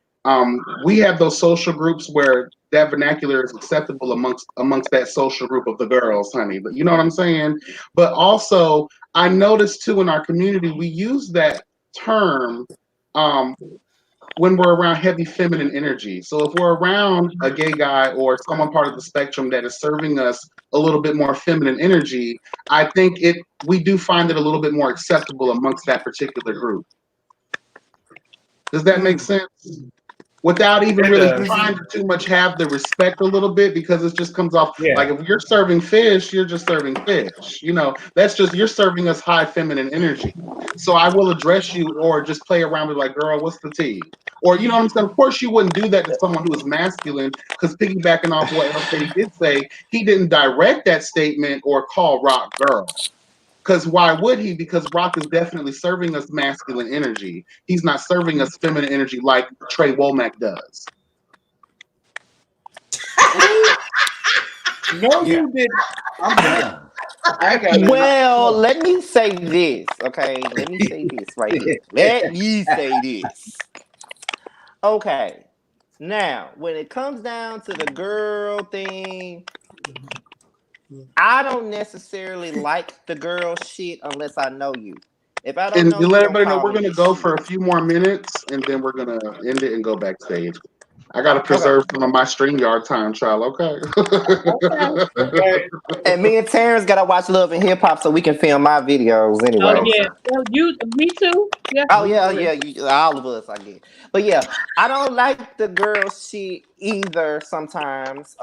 we have those social groups where that vernacular is acceptable amongst that social group of the girls, honey. But you know what I'm saying? But also, I noticed too in our community, we use that term when we're around heavy feminine energy. So if we're around a gay guy or someone part of the spectrum that is serving us a little bit more feminine energy, I think we do find it a little bit more acceptable amongst that particular group. Does that make sense? Without even really trying to too much have the respect a little bit, because it just comes off like if you're serving fish, you're just serving fish. You know, that's just, you're serving us high feminine energy. So I will address you or just play around with like, girl, what's the tea? Or, you know what I'm saying? Of course, you wouldn't do that to someone who is masculine, because piggybacking off what else he did say, he didn't direct that statement or call Rock girl. Because why would he? Because Rock is definitely serving us masculine energy. He's not serving us feminine energy like Trey Womack does. No, you didn't. I'm done. Well, let me say this, okay? Let me say this right here. Let me say this. Okay. Now, when it comes down to the girl thing, I don't necessarily like the girl shit unless I know you. If I don't know you, let everybody know we're gonna go for a few more minutes and then we're gonna end it and go backstage. I gotta preserve some of my StreamYard time, child. Okay. And me and Terrence gotta watch Love and Hip Hop so we can film my videos anyway. Oh yeah, well, me too. Yeah. Oh yeah, all of us, I get. But yeah, I don't like the girl shit either. Sometimes,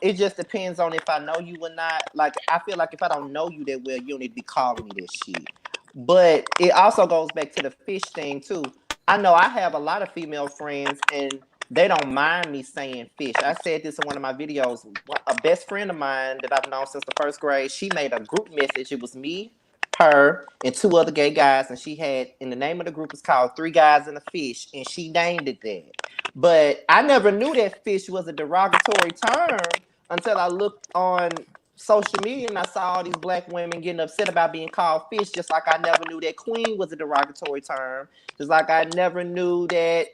it just depends on if I know you or not. Like, I feel like if I don't know you that well, you don't need to be calling me this shit. But it also goes back to the fish thing too. I know I have a lot of female friends and they don't mind me saying fish. I said this in one of my videos. A best friend of mine that I've known since the first grade, she made a group message. It was me, her, and two other gay guys. And she had, in the name of the group is called Three Guys and a Fish. And she named it that. But I never knew that fish was a derogatory term until I looked on social media and I saw all these black women getting upset about being called fish, just like I never knew that queen was a derogatory term. Just like I never knew that.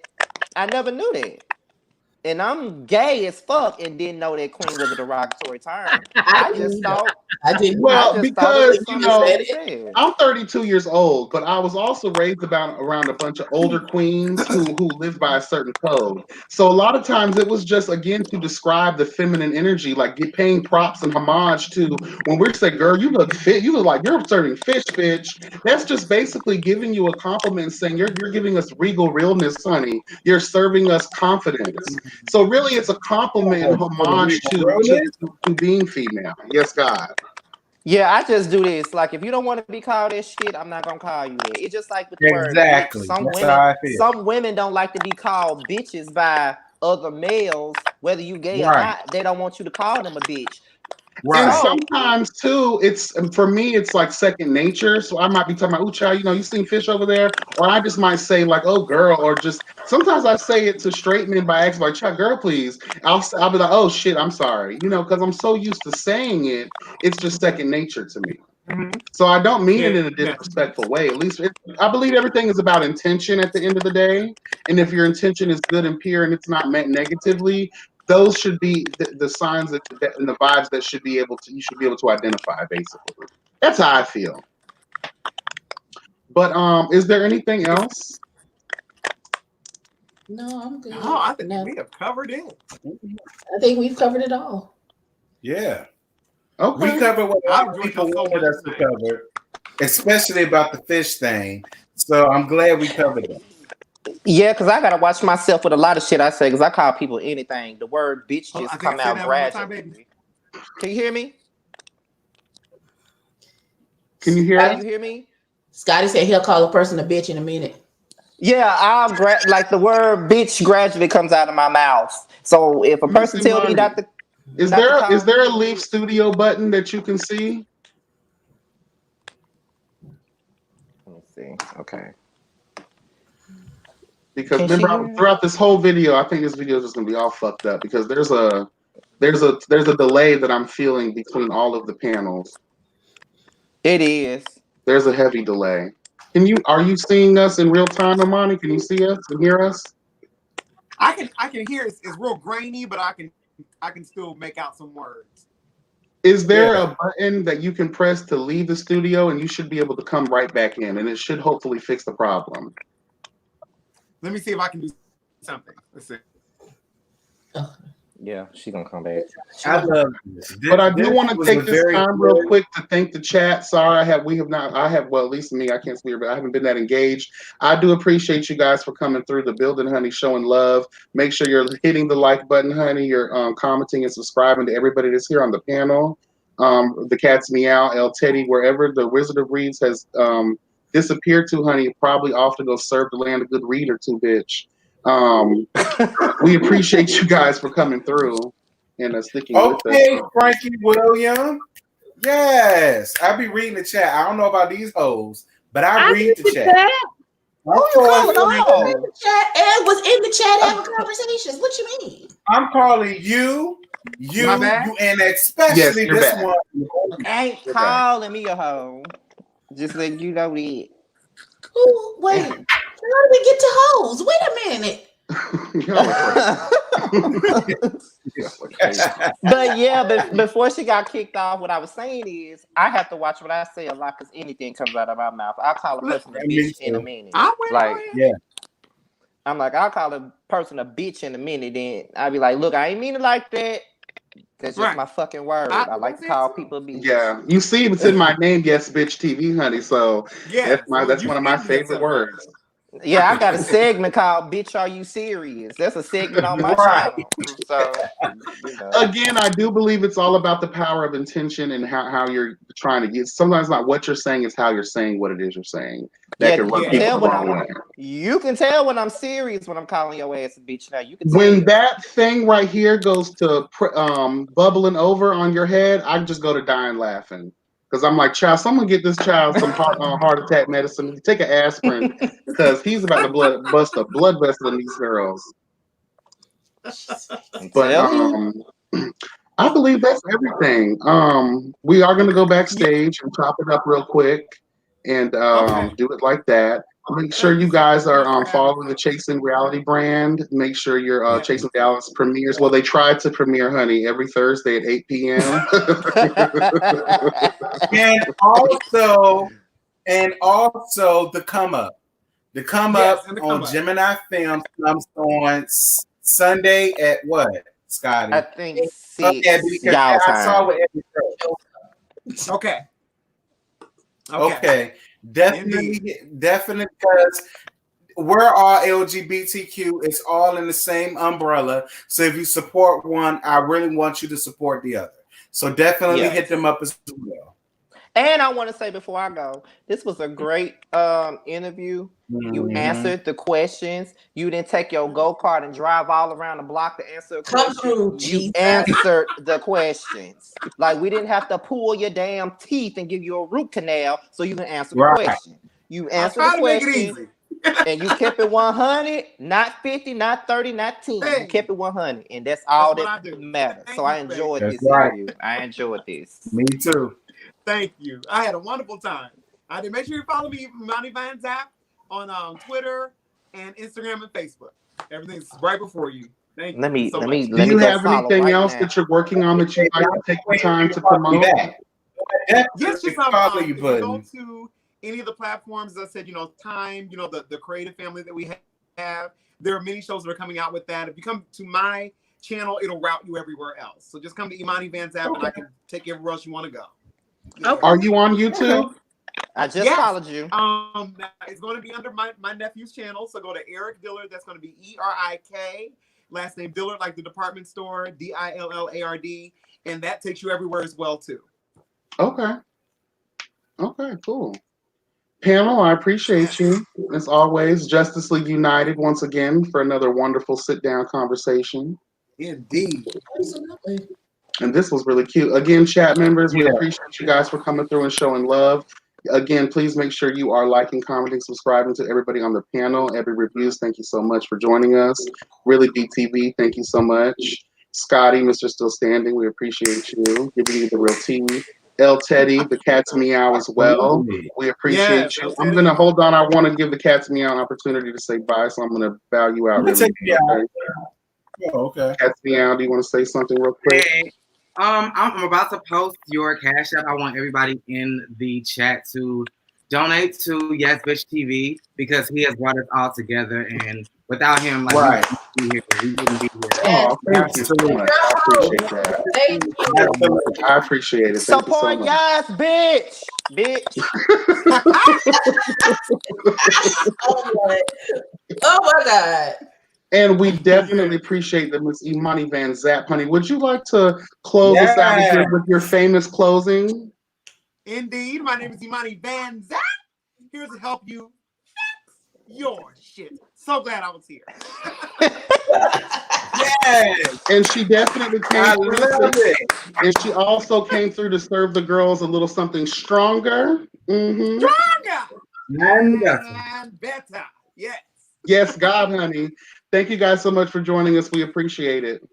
And I'm gay as fuck and didn't know that queen was a derogatory term. I just thought. Well, because you know, I'm 32 years old, but I was also raised around a bunch of older queens who lived by a certain code. So a lot of times it was just, again, to describe the feminine energy, like paying props and homage to when we're saying, girl, you look fit, you look like you're serving fish, bitch. That's just basically giving you a compliment and saying you're giving us regal realness, honey. You're serving us confidence. So really it's a compliment and homage to being female. Yes, God. Yeah, I just do this. Like, if you don't want to be called that shit, I'm not gonna call you that. It's just like with the exactly. word. Some women don't like to be called bitches by other males, whether you gay or not. They don't want you to call them a bitch. Right. And sometimes too, for me, it's like second nature. So I might be talking about, ooh, child, you know, you seen fish over there, or I just might say like, oh, girl, or just sometimes I say it to straight men by accident, like, child, girl, please. I'll be like, oh shit, I'm sorry, you know, because I'm so used to saying it, it's just second nature to me. So I don't mean it in a disrespectful way. At least I believe everything is about intention at the end of the day. And if your intention is good and pure and it's not meant negatively, those should be the signs and the vibes that you should be able to identify. Basically, that's how I feel. But is there anything else? No, I'm good. No, I think we have covered it. I think we've covered it all. Yeah. Okay. We covered what a lot of people wanted us to cover, especially about the fish thing. So I'm glad we covered it. Yeah, because I gotta watch myself with a lot of shit I say, because I call people anything. The word bitch just come out gradually. Can you hear me? Can you hear? Can you hear me? Scotty said he'll call a person a bitch in a minute. Yeah, I'll like the word bitch gradually comes out of my mouth. So if a person tells me not to, is there a leave studio button that you can see? Let me see. Okay. Because remember, throughout this whole video, I think this video is just gonna be all fucked up because there's a delay that I'm feeling between all of the panels. It is. There's a heavy delay. Are you seeing us in real time, Imani? Can you see us and hear us? I can hear it's real grainy, but I can still make out some words. Is there a button that you can press to leave the studio and you should be able to come right back in and it should hopefully fix the problem? Let me see if I can do something. Let's see. Yeah, she's gonna come back. I love this. But I do want to take this time real quick to thank the chat. Sorry, at least me, I can't speak, but I haven't been that engaged. I do appreciate you guys for coming through the building, honey, showing love. Make sure you're hitting the like button, honey. You're commenting and subscribing to everybody that's here on the panel. The Cat's Meow, El Teddy, wherever the Wizard of Reeds has disappeared to, honey, probably off to go serve the land a good read or two, bitch. We appreciate you guys for coming through and sticking with us. Okay, Frankie William. Yes, I be reading the chat. I don't know about these hoes, but I read the chat. Who you calling on? In the chat and was in the chat having conversations. What you mean? I'm calling you, and especially this one. Ain't calling me a hoe. Just letting you know that. Ooh, wait. How did we get to hoes? Wait a minute. But yeah, before she got kicked off, what I was saying is I have to watch what I say a lot because anything comes out of my mouth. I'll call a person a bitch in a minute. I'm like, I'll call a person a bitch in a minute, then I'll be like, look, I ain't mean it like that. That's just my fucking word. I like to call people bitch. Yeah, you see, it's in my name, Yes Bitch TV, honey. So that's one of my favorite words. Yeah, I got a segment called "Bitch, Are You Serious?" That's a segment on my channel. So, again, I do believe it's all about the power of intention and how you're trying to get. Sometimes not what you're saying is how you're saying what it is you're saying. That can run people the wrong way. You can tell when I'm serious when I'm calling your ass a bitch. Now you can tell. When that thing right here goes to bubbling over on your head, I just go to dying laughing. Because I'm like, child, someone get this child some heart attack medicine. Take an aspirin because he's about to bust a blood vessel in these girls. But I believe that's everything. We are going to go backstage and chop it up real quick and do it like that. Make sure you guys are following the Chasing Reality brand. Make sure you're Chasing Dallas premieres. Well, they tried to premiere, honey, every Thursday at 8 p.m. and also the Come Up. The Come Up on Gemini Films comes on Sunday at what, Scotty? I think 6 y'all time. I saw it every Okay. Okay. Definitely because we're all LGBTQ. It's all in the same umbrella. So if you support one, I really want you to support the other. So definitely hit them up as well. And I want to say before I go, this was a great interview. You answered the questions. You didn't take your go-kart and drive all around the block to answer a question. You answered the questions. Like we didn't have to pull your damn teeth and give you a root canal so you can answer the question. You answered the question and you kept it 100, not 50, not 30, not 10. You kept it 100, and that's all that matters. So I enjoyed this interview. I enjoyed this. Me too. Thank you. I had a wonderful time. I did. Make sure you follow me, Imani Vanzap, on Twitter and Instagram and Facebook. Everything's right before you. Thank you so much. Do you have anything else that you're working on that you'd like to take the time to promote? Yes, just if you you go to any of the platforms, as I said, Time, the creative family that we have, there are many shows that are coming out with that. If you come to my channel, it'll route you everywhere else. So just come to Imani Vanzap and I can take you everywhere else you want to go. Yeah. Are you on YouTube? I just followed you. It's going to be under my nephew's channel. So go to Eric Dillard. That's going to be ERIK. Last name Dillard, like the department store, DILLARD. And that takes you everywhere as well, too. Okay, cool. Panel, I appreciate you. As always, Justice League United once again for another wonderful sit-down conversation. Indeed. And this was really cute. Again, chat members, we appreciate you guys for coming through and showing love. Again, please make sure you are liking, commenting, subscribing to everybody on the panel. Every Reviews, thank you so much for joining us. Really DTV, thank you so much. Scotty, Mr. Still Standing, we appreciate you. Giving you the real tea. El Teddy, the cat's meow as well. We appreciate you. I'm going to hold on. I want to give the cat's meow an opportunity to say bye, so I'm going to bow you out. Really quick, okay. Cat's meow, do you want to say something real quick? Hey, I'm about to post your Cash App. I want everybody in the chat to donate to Yes Bitch TV because he has brought us all together, and without him, like we wouldn't be here. Oh, thank you so much. I appreciate that. Thank you. I appreciate it. Thank you so much. Yes, bitch. Oh my God. And we definitely appreciate that, Miss Imani Vanzap, honey. Would you like to close us out of here with your famous closing? Indeed. My name is Imani Vanzap. Here to help you fix your shit. So glad I was here. Yes. And she definitely came through. And she also came through to serve the girls a little something stronger. Mm-hmm. Stronger. And better. Yes. Yes, God, honey. Thank you guys so much for joining us. We appreciate it.